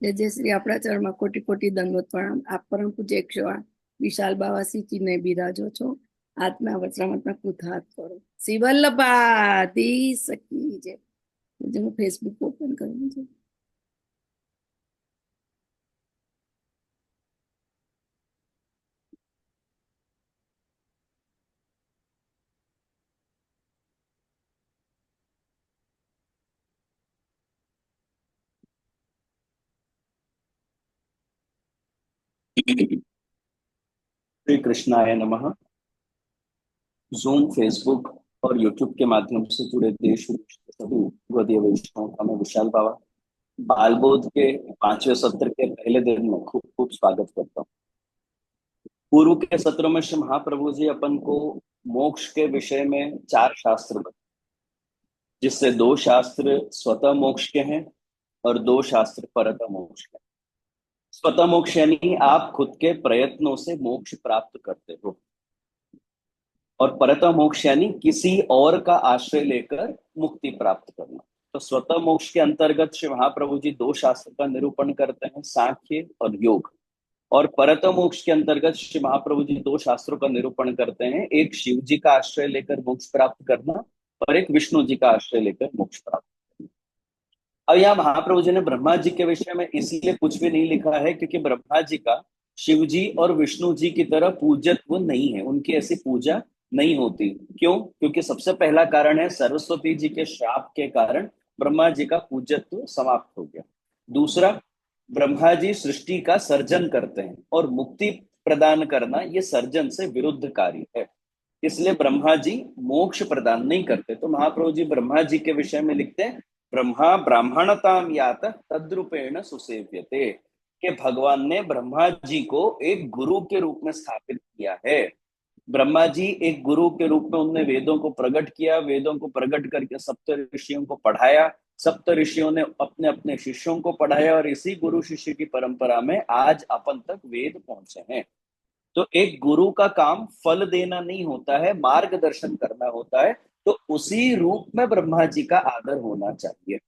जय जय श्री આપણા ચરણમાં કોટી કોટી દંડવત પ્રણામ। આપ પરમ પૂજ્ય 108 વિશાલ બાવા સિંચીને બિરાજો છો। આત્મા વચરામતના કૃત હાથ કરો। શ્રી વલ્લભાતી સખી જય। मुझे मैं फेसबुक ओपन करूँ છું। श्री कृष्णाय नमः। जूम, फेसबुक और यूट्यूब के माध्यम से जुड़े देश विदेश के सभी गौड़ीय वैष्णवों का मैं विशाल बाबा बालबोध के 5वें सत्र के पहले दिन में खूब खूब स्वागत करता हूँ। पूर्व के सत्रों में श्री महाप्रभु जी अपन को मोक्ष के विषय में 4 शास्त्र बताए, जिससे 2 शास्त्र स्वतः मोक्ष के हैं और 2 शास्त्र परतः मोक्ष के हैं। स्वतः मोक्ष यानी आप खुद के प्रयत्नों से मोक्ष प्राप्त करते हो, और परतः मोक्ष यानी किसी और का आश्रय लेकर मुक्ति प्राप्त करना। तो स्वतः मोक्ष के अंतर्गत श्री महाप्रभु जी 2 शास्त्र का निरूपण करते हैं, सांख्य और योग। और परतः मोक्ष के अंतर्गत श्री महाप्रभु जी 2 शास्त्रों का निरूपण करते हैं, एक शिव जी का आश्रय लेकर मोक्ष प्राप्त करना और एक विष्णु जी का आश्रय लेकर मोक्ष प्राप्त करना। अब यहाँ महाप्रभु जी ने ब्रह्मा जी के विषय में इसलिए कुछ भी नहीं लिखा है क्योंकि ब्रह्मा जी का शिव जी और विष्णु जी की तरह पूज्यत्व नहीं है, उनकी ऐसी पूजा नहीं होती। क्यों? क्योंकि सबसे पहला कारण है सरस्वती जी के श्राप के कारण ब्रह्मा जी का पूज्यत्व समाप्त हो गया। दूसरा, ब्रह्मा जी सृष्टि का सर्जन करते हैं और मुक्ति प्रदान करना ये सर्जन से विरुद्ध कार्य है, इसलिए ब्रह्मा जी मोक्ष प्रदान नहीं करते। तो महाप्रभु जी ब्रह्मा जी के विषय में लिखते हैं, ब्रह्मा ब्राह्मणताम यात तद्रूपेण सुसेव्यते, कि भगवान ने ब्रह्मा जी को एक गुरु के रूप में स्थापित किया है। ब्रह्मा जी एक गुरु के रूप में उन्होंने वेदों को प्रकट किया, वेदों को प्रकट करके सप्त ऋषियों को पढ़ाया, सप्त ऋषियों ने अपने अपने शिष्यों को पढ़ाया, और इसी गुरु शिष्य की परंपरा में आज अपन तक वेद पहुंचे हैं। तो एक गुरु का काम फल देना नहीं होता है, मार्गदर्शन करना होता है। तो उसी रूप में ब्रह्मा जी का आदर होना चाहिए।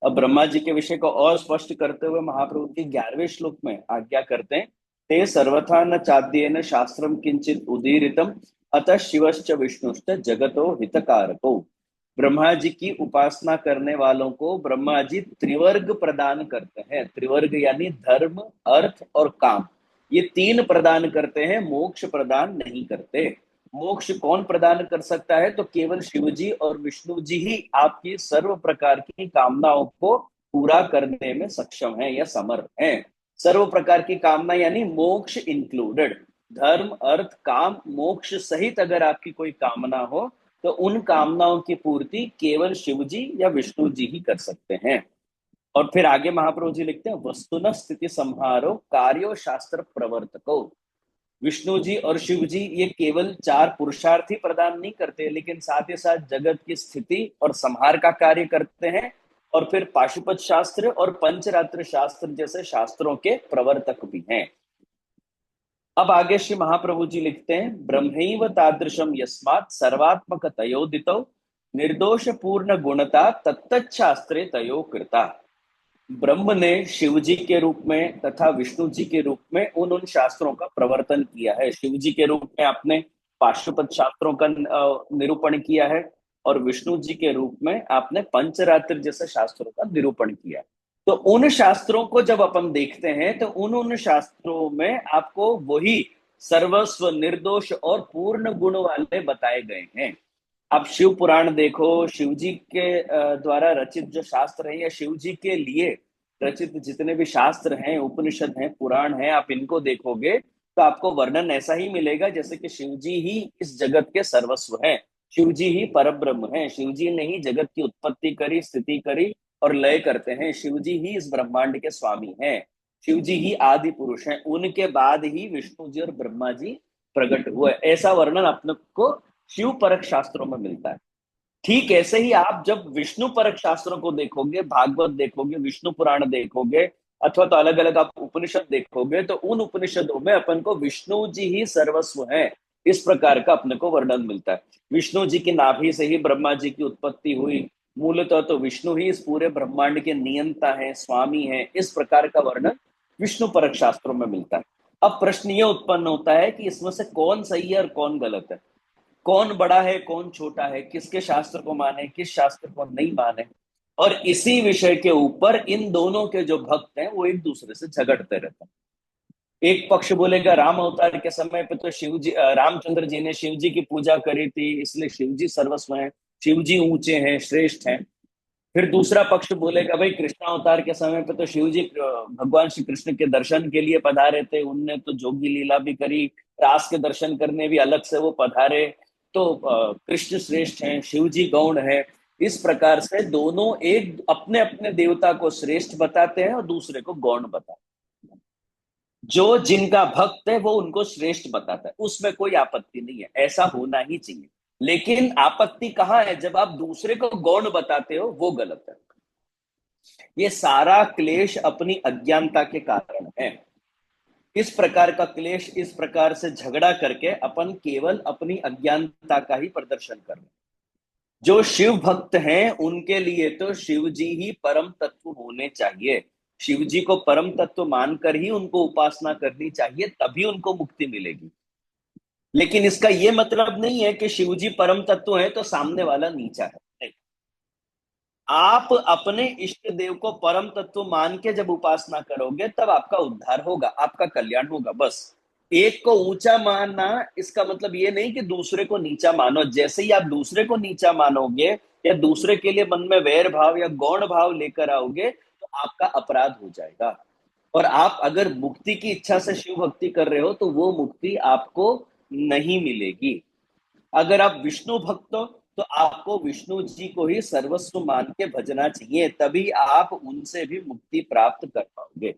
अब ब्रह्मा जी के विषय को और स्पष्ट करते हुए महाप्रभु जी 11वें श्लोक में आज्ञा करते हैं, ते सर्वथा न चाद्येन शास्त्रम किंचित उदीरितम अतः शिवश्च विष्णुश्च जगतो हितकारको। ब्रह्मा जी की उपासना करने वालों को ब्रह्मा जी त्रिवर्ग प्रदान करते हैं। त्रिवर्ग यानी धर्म, अर्थ और काम, ये 3 प्रदान करते हैं, मोक्ष प्रदान नहीं करते। मोक्ष कौन प्रदान कर सकता है? तो केवल शिव जी और विष्णु जी ही आपकी सर्व प्रकार की कामनाओं को पूरा करने में सक्षम है या समर्थ है। सर्व प्रकार की कामना यानी मोक्ष इंक्लूडेड, धर्म, अर्थ, काम, मोक्ष सहित अगर आपकी कोई कामना हो तो उन कामनाओं की पूर्ति केवल शिव जी या विष्णु जी ही कर सकते हैं। और फिर आगे महाप्रभु जी लिखते हैं, वस्तुन स्थिति संहारो कार्यो शास्त्र प्रवर्तको। विष्णु जी और शिव जी ये केवल 4 पुरुषार्थ ही प्रदान नहीं करते, लेकिन साथ ही साथ जगत की स्थिति और संहार का कार्य करते हैं। और फिर पाशुपत शास्त्र और पंचरात्र शास्त्र जैसे शास्त्रों के प्रवर्तक भी हैं। अब आगे श्री महाप्रभु जी लिखते हैं, ब्रह्मैव तादृशम यस्मात् सर्वात्मक तयोदितो निर्दोष पूर्ण गुणता तत्तच्छास्त्रे तयो कृता। ब्रह्म ने शिव जी के रूप में तथा विष्णु जी के रूप में उन उन शास्त्रों का प्रवर्तन किया है। शिव जी के रूप में आपने पाशुपत शास्त्रों का निरूपण किया है, और विष्णु जी के रूप में आपने पंचरात्र जैसे शास्त्रों का निरूपण किया। तो उन शास्त्रों को जब अपन देखते हैं तो उन उन शास्त्रों में आपको वही सर्वस्व, निर्दोष और पूर्ण गुण वाले बताए गए हैं। आप शिव पुराण देखो, शिव जी के द्वारा रचित जो शास्त्र है या शिव जी के लिए रचित जितने भी शास्त्र हैं, उपनिषद हैं, पुराण हैं, आप इनको देखोगे तो आपको वर्णन ऐसा ही मिलेगा जैसे कि शिव जी ही इस जगत के सर्वस्व हैं, शिव जी ही परब्रह्म हैं, शिव जी ने ही जगत की उत्पत्ति करी, स्थिति करी और लय करते हैं, शिव जी ही इस ब्रह्मांड के स्वामी हैं, शिव जी ही आदि पुरुष हैं, उनके बाद ही विष्णु जी और ब्रह्मा जी प्रकट हुए। ऐसा वर्णन अपने को शिव परक शास्त्रों में मिलता है। ठीक ऐसे ही आप जब विष्णु परक शास्त्रों को देखोगे, भागवत देखोगे, विष्णु पुराण देखोगे, अथवा तो अलग अलग आप उपनिषद देखोगे, तो उन उपनिषदों में अपन को विष्णु जी ही सर्वस्व है, इस प्रकार का अपने को वर्णन मिलता है। विष्णु जी की नाभि से ही ब्रह्मा जी की उत्पत्ति हुई, मूलतः तो विष्णु ही इस पूरे ब्रह्मांड के नियंता है, स्वामी है, इस प्रकार का वर्णन विष्णु परक शास्त्रों में मिलता है। अब प्रश्न ये उत्पन्न होता है कि इसमें से कौन सही है और कौन गलत है, कौन बड़ा है कौन छोटा है, किसके शास्त्र को माने किस शास्त्र को नहीं माने। और इसी विषय के ऊपर इन दोनों के जो भक्त हैं वो एक दूसरे से झगड़ते रहते हैं। एक पक्ष बोलेगा राम अवतार के समय पे तो शिव जी, रामचंद्र जी ने शिव जी की पूजा करी थी, इसलिए शिव जी सर्वस्व हैं, शिव जी ऊंचे हैं, श्रेष्ठ हैं। फिर दूसरा पक्ष बोलेगा भाई कृष्ण अवतार के समय पे तो शिव जी भगवान श्री कृष्ण के दर्शन के लिए पधारे थे, उनने तो जोगी लीला भी करी, रास के दर्शन करने भी अलग से वो पधारे, तो कृष्ण श्रेष्ठ हैं, शिव जी गौण है। इस प्रकार से दोनों एक अपने अपने देवता को श्रेष्ठ बताते हैं और दूसरे को गौण बताते हैं। जो जिनका भक्त है वो उनको श्रेष्ठ बताता है, उसमें कोई आपत्ति नहीं है, ऐसा होना ही चाहिए। लेकिन आपत्ति कहाँ है, जब आप दूसरे को गौण बताते हो, वो गलत है। ये सारा क्लेश अपनी अज्ञानता के कारण है। इस प्रकार का क्लेश, इस प्रकार से झगड़ा करके अपन केवल अपनी अज्ञानता का ही प्रदर्शन कर रहे हैं। जो शिव भक्त हैं उनके लिए तो शिव जी ही परम तत्व होने चाहिए, शिव जी को परम तत्व मानकर ही उनको उपासना करनी चाहिए, तभी उनको मुक्ति मिलेगी। लेकिन इसका यह मतलब नहीं है कि शिव जी परम तत्व है तो सामने वाला नीचा है, नहीं। आप अपने इष्ट देव को परम तत्व मान के जब उपासना करोगे तब आपका उद्धार होगा, आपका कल्याण होगा। बस एक को ऊंचा मानना इसका मतलब ये नहीं कि दूसरे को नीचा मानो। जैसे ही आप दूसरे को नीचा मानोगे या दूसरे के लिए मन में वैर भाव या गौण भाव लेकर आओगे तो आपका अपराध हो जाएगा। और आप अगर मुक्ति की इच्छा से शिव भक्ति कर रहे हो तो वो मुक्ति आपको नहीं मिलेगी। अगर आप विष्णु भक्त हो तो आपको विष्णु जी को ही सर्वस्व मान के भजना चाहिए, तभी आप उनसे भी मुक्ति प्राप्त कर पाओगे।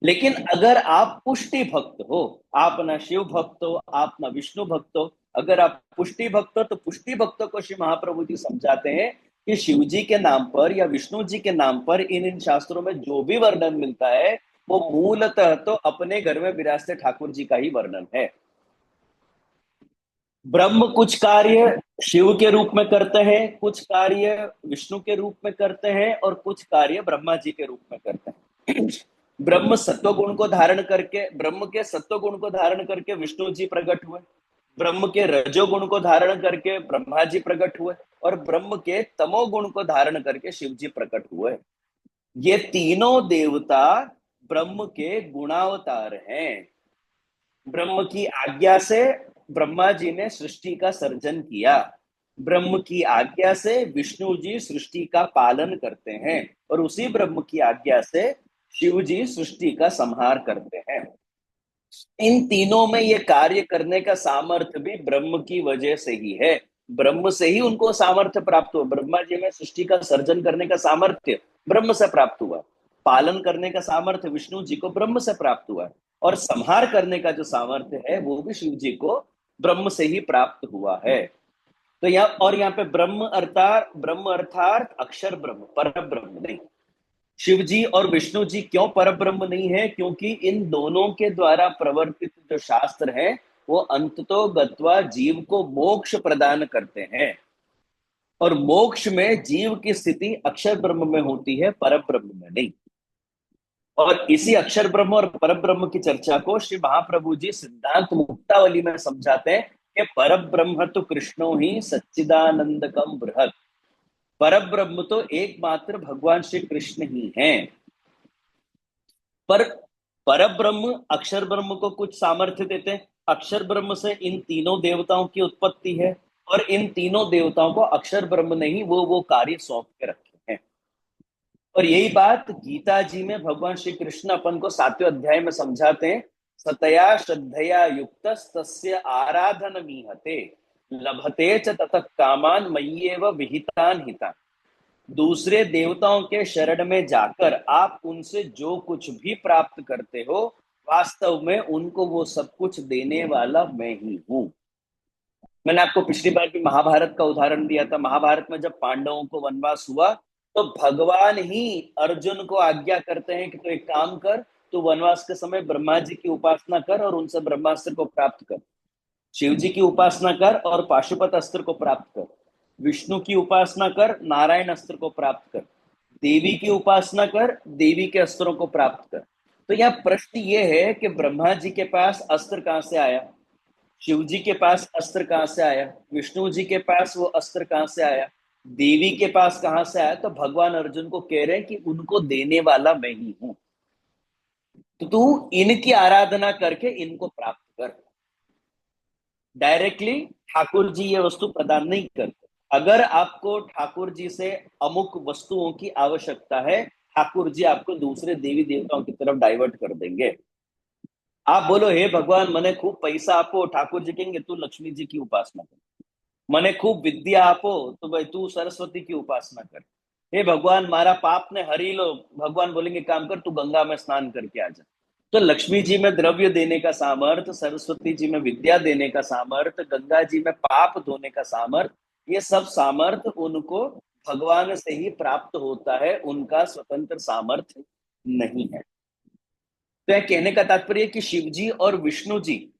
लेकिन अगर आप पुष्टि भक्त हो, आप ना शिव भक्त हो, आप ना विष्णु भक्त हो, अगर आप पुष्टि भक्त हो तो पुष्टि भक्तों को श्री महाप्रभु जी समझाते हैं कि शिव जी के नाम पर या विष्णु जी के नाम पर इन इन शास्त्रों में जो भी वर्णन मिलता है वो मूलतः तो अपने घर में विराजते ठाकुर जी का ही वर्णन है। ब्रह्म कुछ कार्य शिव के रूप में करते हैं, कुछ कार्य विष्णु के रूप में करते हैं और कुछ कार्य ब्रह्मा जी के रूप में करते हैं। ब्रह्म सत्व गुण को धारण करके, ब्रह्म के सत्व गुण को धारण करके विष्णु जी प्रकट हुए, ब्रह्म के रजोगुण को धारण करके ब्रह्मा जी प्रकट हुए और ब्रह्म के तमोगुण को धारण करके शिव जी प्रकट हुए। ये तीनों देवता ब्रह्म के गुणावतार हैं। ब्रह्म की आज्ञा से ब्रह्मा जी ने सृष्टि का सर्जन किया, ब्रह्म की आज्ञा से विष्णु जी सृष्टि का पालन करते हैं और उसी ब्रह्म की आज्ञा से शिव जी सृष्टि का संहार करते हैं। इन तीनों में ये कार्य करने का सामर्थ्य भी ब्रह्म की वजह से ही है, ब्रह्म से ही उनको सामर्थ्य प्राप्त हुआ। ब्रह्मा जी में सृष्टि का सर्जन करने का सामर्थ्य ब्रह्म से प्राप्त हुआ, पालन करने का सामर्थ्य विष्णु जी को ब्रह्म से प्राप्त हुआ और संहार करने का जो सामर्थ्य है वो भी शिव जी को ब्रह्म से ही प्राप्त हुआ है। तो यहाँ पे ब्रह्म अर्थात अक्षर ब्रह्म, पर ब्रह्म नहीं। शिव जी और विष्णु जी क्यों परब्रह्म नहीं है, क्योंकि इन दोनों के द्वारा प्रवर्तित जो शास्त्र है वो अंततो गत्वा जीव को मोक्ष प्रदान करते हैं और मोक्ष में जीव की स्थिति अक्षर ब्रह्म में होती है, परब्रह्म में नहीं। और इसी अक्षर ब्रह्म और परब्रह्म की चर्चा को श्री महाप्रभु जी सिद्धांत मुक्तावली में समझाते हैं कि परब्रह्म तो कृष्णो ही सच्चिदानंदकम बृहत, परब्रह्म तो एकमात्र भगवान श्री कृष्ण ही हैं। पर परब्रह्म अक्षर ब्रह्म को कुछ सामर्थ्य देते हैं, अक्षर ब्रह्म से इन तीनों देवताओं की उत्पत्ति है और इन तीनों देवताओं को अक्षर ब्रह्म ने ही वो कार्य सौंप के रखे हैं। और यही बात गीता जी में भगवान श्री कृष्ण अपन को 7वें अध्याय में समझाते हैं, सतया श्रद्धया युक्त तस्य आराधन मीहते लभते च ततः कामान मय्येव विहितान हिता। दूसरे देवताओं के शरण में जाकर आप उनसे जो कुछ भी प्राप्त करते हो, वास्तव में उनको वो सब कुछ देने वाला मैं ही हूं। मैंने आपको पिछली बार भी महाभारत का उदाहरण दिया था। महाभारत में जब पांडवों को वनवास हुआ तो भगवान ही अर्जुन को आज्ञा करते हैं कि तो एक काम कर, तू वनवास के समय ब्रह्मा जी की उपासना कर और उनसे ब्रह्मास्त्र को प्राप्त कर, शिव जी की उपासना कर और पाशुपत अस्त्र को प्राप्त कर। विष्णु की उपासना कर, नारायण अस्त्र को प्राप्त कर। देवी की उपासना कर, देवी के अस्त्रों को प्राप्त कर। तो यह प्रश्न ये है कि ब्रह्मा जी के पास अस्त्र कहां से आया, शिव जी के पास अस्त्र कहां से आया, विष्णु जी के पास वो अस्त्र कहां से आया, देवी के पास कहां से आया। तो भगवान अर्जुन को कह रहे हैं कि उनको देने वाला मैं ही हूं, तो तू इनकी आराधना करके इनको प्राप्त कर। डायरेक्टली ठाकुर जी ये वस्तु प्रदान नहीं करते। अगर आपको ठाकुर जी से अमुक वस्तुओं की आवश्यकता है, ठाकुर जी आपको दूसरे देवी देवताओं की तरफ डाइवर्ट कर देंगे। आप बोलो हे भगवान मने खूब पैसा आपो, ठाकुर जी कहेंगे तू लक्ष्मी जी की उपासना कर। मने खूब विद्या आपो, तो भाई तू सरस्वती की उपासना कर। हे भगवान मारा पाप ने हरी लो, भगवान बोलेंगे काम कर, तू गंगा में स्नान करके आ जा। तो लक्ष्मी जी में द्रव्य देने का सामर्थ्य, सरस्वती जी में विद्या देने का सामर्थ्य, गंगा जी में पाप धोने का सामर्थ्य, ये सब सामर्थ्य उनको भगवान से ही प्राप्त होता है, उनका स्वतंत्र सामर्थ्य नहीं है। तो यह कहने का तात्पर्य कि शिव जी और विष्णु जी,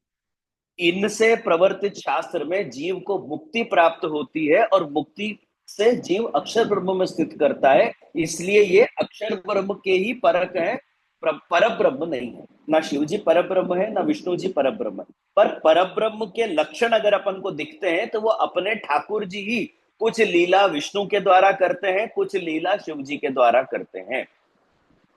इनसे प्रवर्तित शास्त्र में जीव को मुक्ति प्राप्त होती है और मुक्ति से जीव अक्षर ब्रह्म में स्थित करता है। इसलिए ये अक्षर ब्रह्म के ही परक है, पर ब्रह्म नहीं है। ना शिव जी पर ब्रह्म है, ना विष्णु जी पर ब्रह्म है। पर ब्रह्म के लक्षण अगर अपन को दिखते हैं तो वो अपने ठाकुर जी ही कुछ लीला विष्णु के द्वारा करते हैं, कुछ लीला शिव जी के द्वारा करते हैं।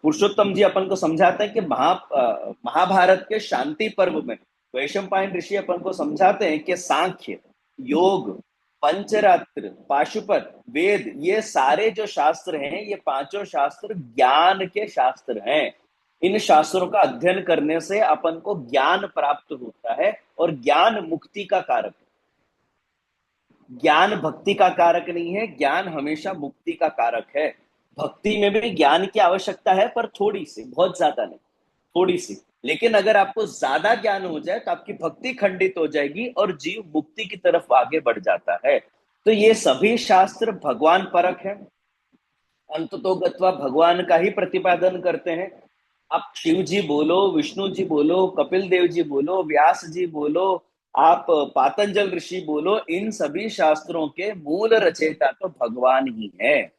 पुरुषोत्तम जी अपन को समझाते हैं कि महाभारत के शांति पर्व में वैशंपायन ऋषि अपन को समझाते हैं कि सांख्य, योग, पंचरात्र, पाशुपत, वेद, ये सारे जो शास्त्र हैं, ये पांचों शास्त्र ज्ञान के शास्त्र हैं। इन शास्त्रों का अध्ययन करने से अपन को ज्ञान प्राप्त होता है और ज्ञान मुक्ति का कारक है। ज्ञान भक्ति का कारक नहीं है, ज्ञान हमेशा मुक्ति का कारक है। भक्ति में भी ज्ञान की आवश्यकता है, पर थोड़ी सी, बहुत ज्यादा नहीं, थोड़ी सी। लेकिन अगर आपको ज्यादा ज्ञान हो जाए तो आपकी भक्ति खंडित हो जाएगी और जीव मुक्ति की तरफ आगे बढ़ जाता है। तो ये सभी शास्त्र भगवान परक है, अंततोगत्वा भगवान का ही प्रतिपादन करते हैं। आप शिव जी बोलो, विष्णु जी बोलो, कपिल देव जी बोलो, व्यास जी बोलो, आप पातंजल ऋषि बोलो, इन सभी शास्त्रों के मूल रचयिता तो भगवान ही है।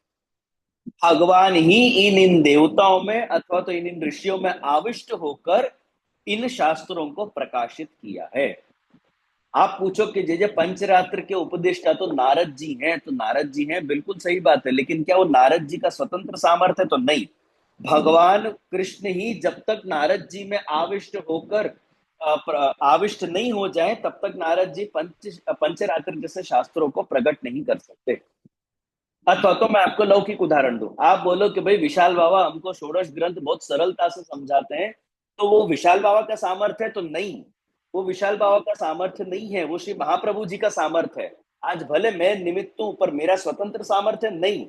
भगवान ही इन देवताओं में अथवा तो इन ऋषियों में आविष्ट होकर इन शास्त्रों को प्रकाशित किया है। आप पूछो कि जैसे पंचरात्र के उपदेष्टा तो नारद जी हैं, तो नारद जी हैं, बिल्कुल सही बात है, लेकिन क्या वो नारद जी का स्वतंत्र सामर्थ्य है? तो नहीं। भगवान कृष्ण ही जब तक नारद जी में आविष्ट होकर आविष्ट नहीं हो जाए, तब तक नारद जी पंचरात्र जैसे शास्त्रों को प्रकट नहीं कर सकते। तो मैं आपको लौकिक उदाहरण दूं। आप बोलो कि भाई विशाल बाबा हमको षोडश ग्रंथ बहुत सरलता से समझाते हैं, तो वो विशाल बाबा का सामर्थ्य है? तो नहीं, वो विशाल बाबा का सामर्थ्य नहीं है, वो श्री महाप्रभु जी का सामर्थ्य है। आज भले मैं निमित्त हूं, पर मेरा स्वतंत्र सामर्थ्य नहीं।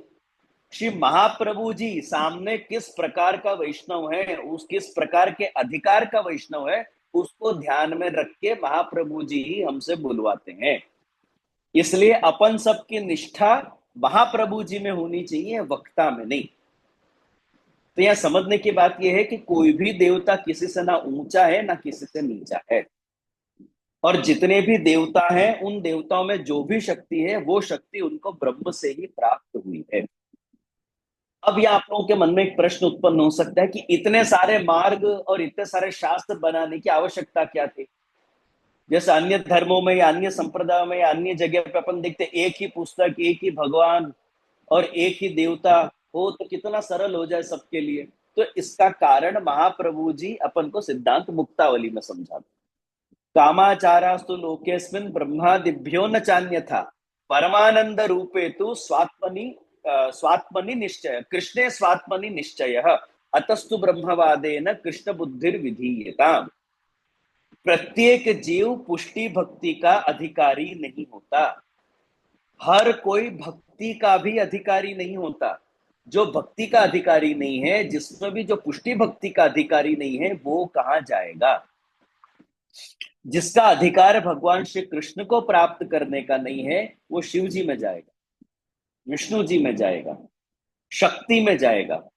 श्री महाप्रभु जी सामने किस प्रकार का वैष्णव है, उस किस प्रकार के अधिकार का वैष्णव है, उसको ध्यान में रख के महाप्रभु जी ही हमसे बुलवाते हैं। इसलिए अपन सबकी निष्ठा महाप्रभु जी में होनी चाहिए, वक्ता में नहीं। तो यह समझने की बात यह है कि कोई भी देवता किसी से ना ऊंचा है ना किसी से नीचा है, और जितने भी देवता हैं उन देवताओं में जो भी शक्ति है वो शक्ति उनको ब्रह्म से ही प्राप्त हुई है। अब यह आप लोगों के मन में एक प्रश्न उत्पन्न हो सकता है कि इतने सारे मार्ग और इतने सारे शास्त्र बनाने की आवश्यकता क्या थी? जैसे अन्य धर्मों में या अन्य संप्रदायों में या अन्य जगह पे अपन देखते एक ही पुस्तक, एक ही भगवान और एक ही देवता हो तो कितना सरल हो जाए सबके लिए। तो इसका कारण महाप्रभु जी अपन को सिद्धांत मुक्तावली में समझाते। कामाचारास्तु लोकेस्मिन् ब्रह्मादिभ्यो न चान्यथा परमानंद रूपे तु स्वात्मनि निश्चय कृष्णे स्वात्मनि निश्चय अतस्तु ब्रह्मवादेन कृष्ण बुद्धिर विधीयताम्। प्रत्येक जीव पुष्टि भक्ति का अधिकारी नहीं होता, हर कोई भक्ति का भी अधिकारी नहीं होता। जो भक्ति का अधिकारी नहीं है, जिसमें भी जो पुष्टि भक्ति का अधिकारी नहीं है, वो कहां जाएगा? जिसका अधिकार भगवान श्री कृष्ण को प्राप्त करने का नहीं है, वो शिव जी में जाएगा, विष्णु जी में जाएगा, शक्ति में जाएगा,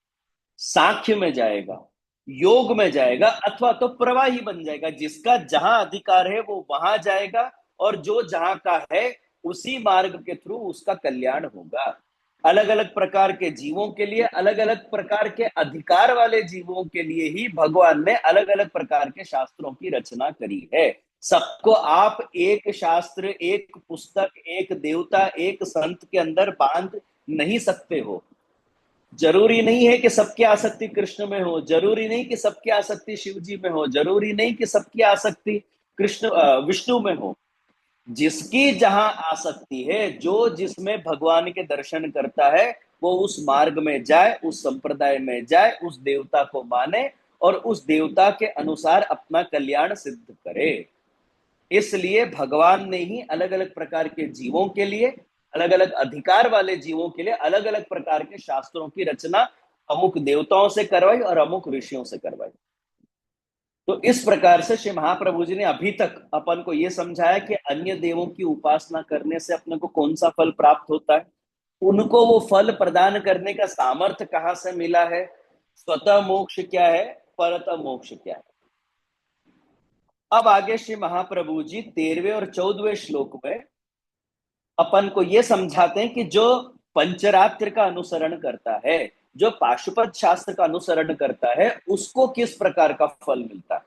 सांख्य में जाएगा, योग में जाएगा, अथवा तो प्रवाही बन जाएगा। जिसका जहां अधिकार है वो वहां जाएगा, और जो जहां का है उसी मार्ग के थ्रू उसका कल्याण होगा। अलग अलग प्रकार के जीवों के लिए, अलग अलग प्रकार के अधिकार वाले जीवों के लिए ही भगवान ने अलग अलग प्रकार के शास्त्रों की रचना करी है। सबको आप एक शास्त्र, एक पुस्तक, एक देवता, एक संत के अंदर बांध नहीं सकते हो। जरूरी नहीं है कि सबकी आसक्ति कृष्ण में हो, जरूरी नहीं कि सबकी आसक्ति शिव जी में हो, जरूरी नहीं कि सबकी आसक्ति कृष्ण विष्णु में हो। जिसकी जहां आसक्ति है, जो जिसमें भगवान के दर्शन करता है, वो उस मार्ग में जाए, उस संप्रदाय में जाए, उस देवता को माने और उस देवता के अनुसार अपना कल्याण सिद्ध करे। इसलिए भगवान ने ही अलग अलग प्रकार के जीवों के लिए, अलग अलग अधिकार वाले जीवों के लिए अलग अलग प्रकार के शास्त्रों की रचना अमुक देवताओं से करवाई और अमुक ऋषियों से करवाई। तो इस प्रकार से श्री महाप्रभु जी ने अभी तक अपन को यह समझाया कि अन्य देवों की उपासना करने से अपने को कौन सा फल प्राप्त होता है, उनको वो फल प्रदान करने का सामर्थ्य कहां से मिला है, स्वतः मोक्ष क्या है, परतः मोक्ष क्या है। अब आगे श्री महाप्रभु जी 13वें और 14वें श्लोक में अपन को यह समझाते हैं कि जो पंचरात्र का अनुसरण करता है, जो पाशुपत शास्त्र का अनुसरण करता है, उसको किस प्रकार का फल मिलता है।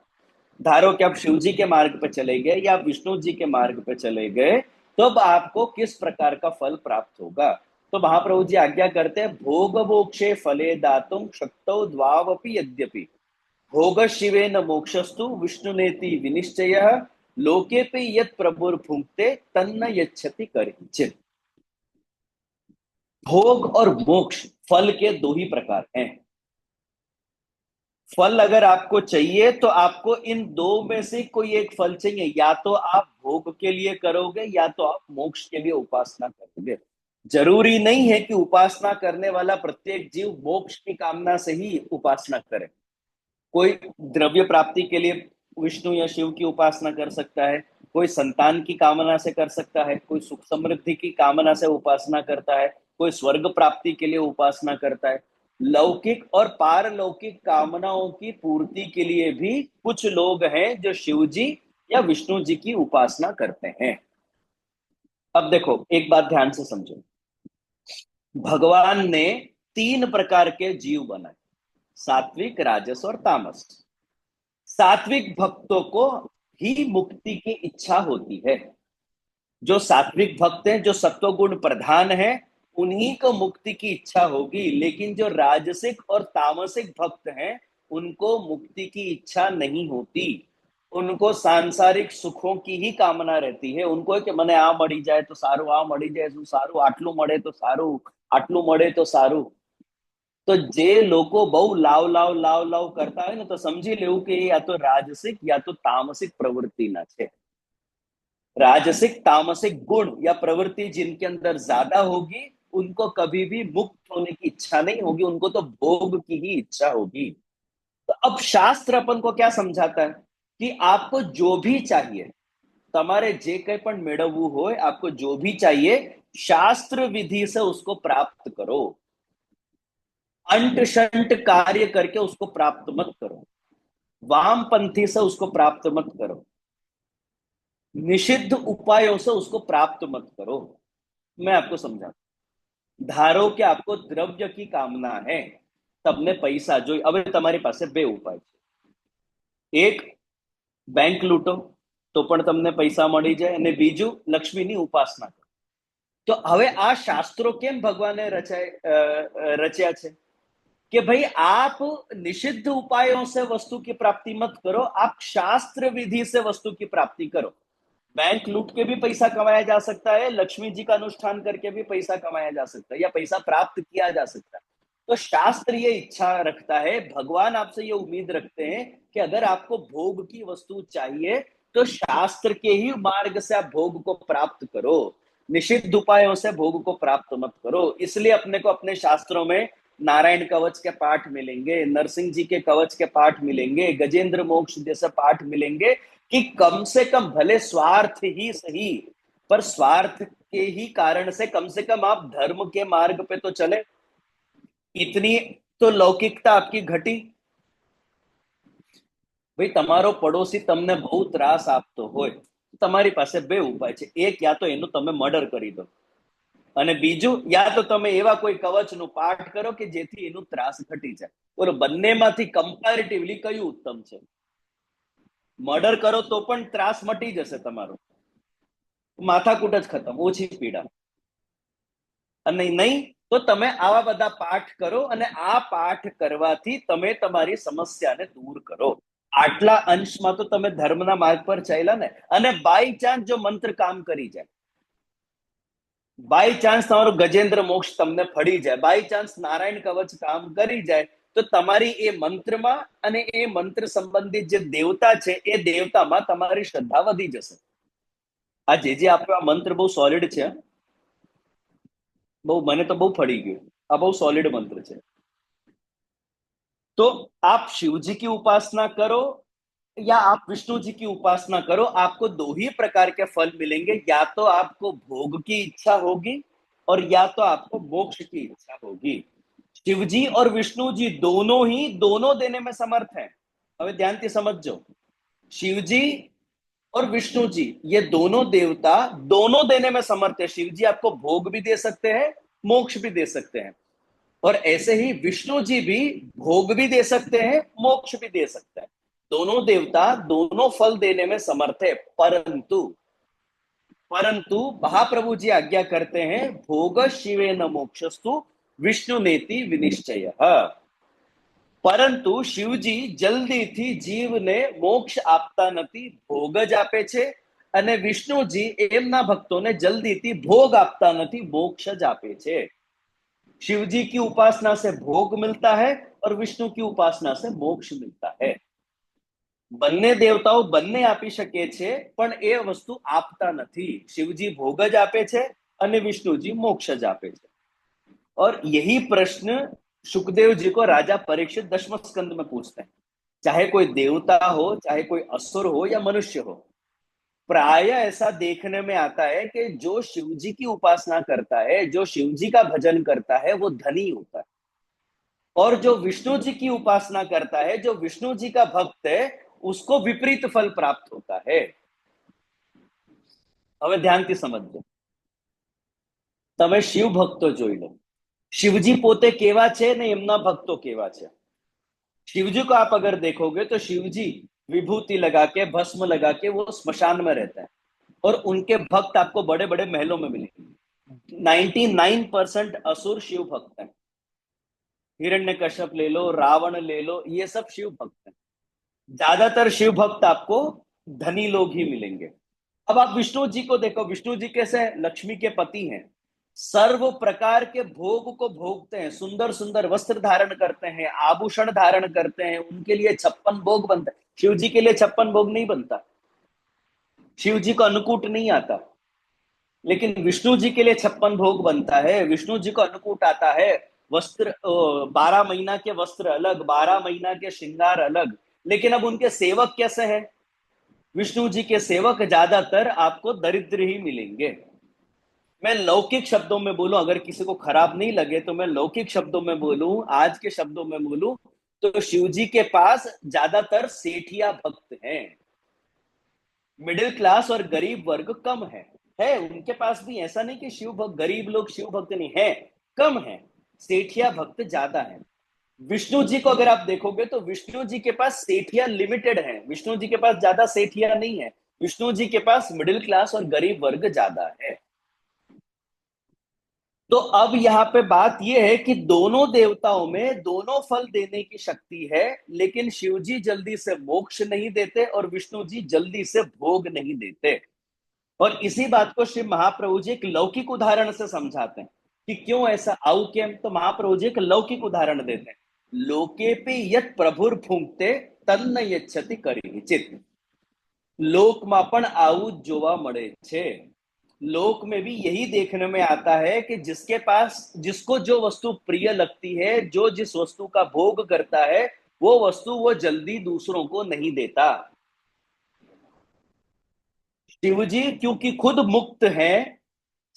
धारो कि आप शिव जी के मार्ग पे चले गए या विष्णु जी के मार्ग पे चले गए, तो अब आपको किस प्रकार का फल प्राप्त होगा। तो महाप्रभु जी आज्ञा करते हैं, भोग मोक्षे फले दातुम शक्तौ द्वावपि यद्यपि भोग शिवेन मोक्षस्तु विष्णुनेति विनिश्चयः लोके पे यत् प्रभुर्भुंक्ते तन्न यच्छति करिचित्। भोग और मोक्ष फल के दो ही प्रकार हैं। फल अगर आपको चाहिए तो आपको इन दो में से कोई एक फल चाहिए, या तो आप भोग के लिए करोगे या तो आप मोक्ष के लिए उपासना करोगे। जरूरी नहीं है कि उपासना करने वाला प्रत्येक जीव मोक्ष की कामना से ही उपासना करे। कोई द्रव्य प्राप्ति के लिए विष्णु या शिव की उपासना कर सकता है, कोई संतान की कामना से कर सकता है, कोई सुख समृद्धि की कामना से उपासना करता है, कोई स्वर्ग प्राप्ति के लिए उपासना करता है। लौकिक और पारलौकिक कामनाओं की पूर्ति के लिए भी कुछ लोग हैं जो शिव जी या विष्णु जी की उपासना करते हैं। अब देखो, एक बात ध्यान से समझो, भगवान ने 3 प्रकार के जीव बनाए, सात्विक, राजस और तामस। सात्विक भक्तों को ही मुक्ति की इच्छा होती है। जो सात्विक भक्त हैं, जो सत्वगुण प्रधान है, उन्हीं को मुक्ति की इच्छा होगी। लेकिन जो राजसिक और तामसिक भक्त हैं, उनको मुक्ति की इच्छा नहीं होती। उनको सांसारिक सुखों की ही कामना रहती है। उनको कि मने आ मળી जाए तो सारू, आ मળી जाए तो सारू, आटलू મળે तो सारू, आटलू મળે तो सारू। तो जे लोको बहु लाव लाव लाव लाव करता है ना, तो समझी लेવું कि या तो राजसिक या तो तामसिक प्रवृत्ति ना छे। राजसिक तामसिक गुण या प्रवृत्ति जिनके अंदर ज्यादा होगी, उनको कभी भी मुक्त होने की इच्छा नहीं होगी, उनको तो भोग की ही इच्छा होगी। तो अब शास्त्र अपन को क्या समझाता है कि आपको जो भी चाहिए, તમારે જે કંઈ પણ મેળવવું હોય, आपको जो भी चाहिए, शास्त्र विधि से उसको प्राप्त करो। अंट शंट कार्य करके उसको प्राप्त मत करो, वामपंथी से उसको प्राप्त मत करो, निषिद्ध उपायों से उसको प्राप्त मत करो। मैं आपको समझा, ધારો કે आपको द्रव्य की कामना है, તમને પૈસા જોઈ, હવે તમારી પાસે બે ઉપાય છે। એક, બેંક લૂંટો તો પણ તમને પૈસા મળી જાય, અને બીજું લક્ષ્મીની ઉપાસના કરો। તો હવે આ શાસ્ત્રો કેમ ભગવાને રચ્યા છે कि भाई आप निषिद्ध उपायों से वस्तु की प्राप्ति मत करो, आप शास्त्र विधि से वस्तु की प्राप्ति करो। बैंक लूट के भी पैसा कमाया जा सकता है, लक्ष्मी जी का अनुष्ठान करके भी पैसा कमाया जा सकता है, या पैसा प्राप्त किया जा सकता है। तो शास्त्र ये इच्छा रखता है, भगवान आपसे ये उम्मीद रखते हैं कि अगर आपको भोग की वस्तु चाहिए तो शास्त्र के ही मार्ग से आप भोग को प्राप्त करो, निषिद्ध उपायों से भोग को प्राप्त मत करो। इसलिए अपने को अपने शास्त्रों में नारायण कवच के पाठ मिलेंगे, नरसिंह जी के कवच के पाठ मिलेंगे, गजेंद्र मोक्ष जैसे पाठ मिलेंगे कि कम से कम, भले स्वार्थ ही सही, पर स्वार्थ के ही कारण से कम आप धर्म के मार्ग पे तो चले। इतनी तो लौकिकता आपकी घटी। भाई તમારો પડોશી તમને બહુ ત્રાસ આપતો હોય તમારી પાસે બે ઉપાય છે. એક, યા તો એનું તમે મર્ડર કરી દો, અને બીજું, યા તો તમે એવા કોઈ કવચનું પાઠ કરો કે જેથી એનું ત્રાસ ઘટી જાય. બોલો, બંનેમાંથી કમ્પેરેટિવલી કયું ઉત્તમ છે? મર્ડર કરો તો પણ ત્રાસ મટી જશે તમારો, માથાકૂટ જ ખતમ, ઓછી પીડા. અને નહીં તો તમે આવા બધા પાઠ કરો, અને આ પાઠ કરવાથી તમે તમારી સમસ્યાને દૂર કરો. આટલા અંશમાં તો તમે ધર્મના માર્ગ પર ચાલ્યા ને. અને બાય ચાન્સ જો મંત્ર કામ કરી જાય, બાય ચાન્સ તમારો ગજેન્દ્ર મોક્ષ તમને ફળી જાય, બાય ચાન્સ નારાયણ કવચ કામ કરી જાય, તો તમારી એ મંત્રમાં અને એ મંત્ર સંબંધિત જે દેવતા છે એ દેવતામાં તમારી શ્રદ્ધા વધી જશે. આ જે આપણો મંત્ર બહુ સોલિડ છે, બહુ, મને તો બહુ ફળી ગયું. આ બહુ सॉलिड मंत्र है. तो आप शिव जी की उपासना करो या आप विष्णु जी की उपासना करो, आपको दो ही प्रकार के फल मिलेंगे. या तो आपको भोग की इच्छा होगी और या तो आपको मोक्ष की इच्छा होगी. शिव जी और विष्णु जी दोनों ही दोनों देने में समर्थ हैं. હવે ધ્યાનથી સમજજો. शिवजी और विष्णु जी, ये दोनों देवता दोनों देने में समर्थ है. शिव जी आपको भोग भी दे सकते हैं, मोक्ष भी दे सकते हैं. और ऐसे ही विष्णु जी भी भोग भी दे सकते हैं, मोक्ष भी दे सकते हैं. दोनों देवता दोनों फल देने में समर्थ है. परंतु परंतु महाप्रभु जी आज्ञा करते हैं, भोग शिवेन मोक्षस्तु विष्णु नेति विनिश्चय. પરંતુ શિવજી જલ્દીથી જીવને મોક્ષ આપતા નથી, ભોગ જ આપે છે. અને વિષ્ણુજી એમના ભક્તોને જલ્દીથી ભોગ આપતા નથી, મોક્ષ જ આપે છે. शिवजी की उपासना से भोग मिलता है और विष्णु की उपासना से मोक्ष मिलता है. બંને દેવતાઓ બંને આપી શકે છે, પણ એ વસ્તુ આપતા નથી. શિવજી ભોગ જ આપે છે અને વિષ્ણુજી મોક્ષ જ આપે છે. और यही प्रश्न सुखदेव जी को राजा परीक्षित दशम स्कंद में पूछते हैं. चाहे कोई देवता हो, चाहे कोई असुर हो या मनुष्य हो, प्राय ऐसा देखने में आता है कि जो शिव जी की उपासना करता है, जो शिव जी का भजन करता है, वो धनी होता है. और जो विष्णु जी की उपासना करता है, जो विष्णु जी का भक्त है, उसको विपरीत फल प्राप्त होता है. હવે ધ્યાનથી સમજજો. તમે શિવ ભક્તો જોઈ લો, शिवजी पोते केवा छे ने एमना भक्तो केवा छे. शिवजी को आप अगर देखोगे तो शिवजी विभूति लगा के, भस्म लगा के वो स्मशान में रहता है, और उनके भक्त आपको बड़े बड़े महलों में मिलेंगे. 99% असुर शिव भक्त हैं. हिरण्यकश्यप ले लो, रावण ले लो, ये सब शिव भक्त हैं. ज्यादातर शिव भक्त आपको धनी लोग ही मिलेंगे. अब आप विष्णु जी को देखो, विष्णु जी कैसे हैं? लक्ष्मी के पति हैं, सर्व प्रकार के भोग को भोगते हैं, सुंदर सुंदर वस्त्र धारण करते हैं, आभूषण धारण करते हैं, उनके लिए 56 भोग बनता है. शिव जी के लिए 56 भोग नहीं बनता, शिव जी को अन्नकूट नहीं आता. लेकिन विष्णु जी के लिए 56 भोग बनता है. विष्णु जी को अन्नकूट आता है. वस्त्र 12 महीना के वस्त्र अलग, 12 महीना के श्रृंगार अलग. लेकिन अब उनके सेवक कैसे हैं? विष्णु जी के सेवक ज्यादातर आपको दरिद्र ही मिलेंगे. मैं लौकिक शब्दों में बोलूं, अगर किसी को खराब नहीं लगे तो मैं लौकिक शब्दों में बोलूं, आज के शब्दों में बोलूं, तो शिव जी के पास ज्यादातर सेठिया भक्त हैं. मिडिल क्लास और गरीब वर्ग कम है उनके पास भी. ऐसा नहीं कि शिव भक्त, गरीब लोग शिव भक्त नहीं है, कम है. सेठिया भक्त ज्यादा है. विष्णु जी को अगर आप देखोगे तो विष्णु जी के पास सेठिया लिमिटेड है, विष्णु जी के पास ज्यादा सेठिया नहीं है. विष्णु जी के पास मिडिल क्लास और गरीब वर्ग ज्यादा है. तो अब यहाँ पे बात यह है कि दोनों देवताओं में दोनों फल देने की शक्ति है, लेकिन शिव जी जल्दी से मोक्ष नहीं देते और विष्णु जी जल्दी से भोग नहीं देते. और इसी बात को श्री महाप्रभु जी एक लौकिक उदाहरण से समझाते हैं कि क्यों ऐसा, आउ केम. तो महाप्रभु जी एक लौकिक उदाहरण देते हैं. लोके पे यत प्रभुर फूंकते तन्न यच्छति करिचित. લોકમાં પણ આવું જ જોવા મળે છે. लोक में भी यही देखने में आता है कि जिसके पास, जिसको जो वस्तु प्रिय लगती है, जो जिस वस्तु का भोग करता है, वो वस्तु वो जल्दी दूसरों को नहीं देता. शिवजी क्योंकि खुद मुक्त हैं,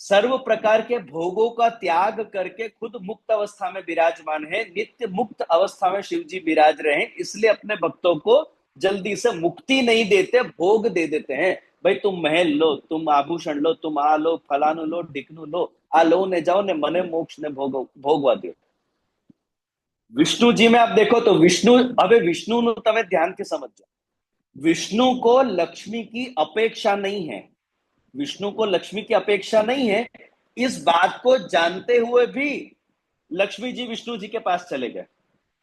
सर्व प्रकार के भोगों का त्याग करके खुद मुक्त अवस्था में विराजमान है, नित्य मुक्त अवस्था में शिवजी विराज रहे हैं, इसलिए अपने भक्तों को जल्दी से मुक्ति नहीं देते, भोग दे देते हैं. भाई तुम महल लो, तुम आभूषण लो, तुम आ लो, फलानु लो, ढिकनु लो, आ लो ने जाओ ने मने मोक्ष ने भोगवा दो। વિષ્ણુજી में आप देखो तो विष्णु, હવે વિષ્ણુનું તમે ધ્યાનથી સમજો, विष्णु को लक्ष्मी की अपेक्षा नहीं है, विष्णु को लक्ष्मी की अपेक्षा नहीं है। इस बात को जानते हुए भी लक्ष्मी जी विष्णु जी के पास चले गए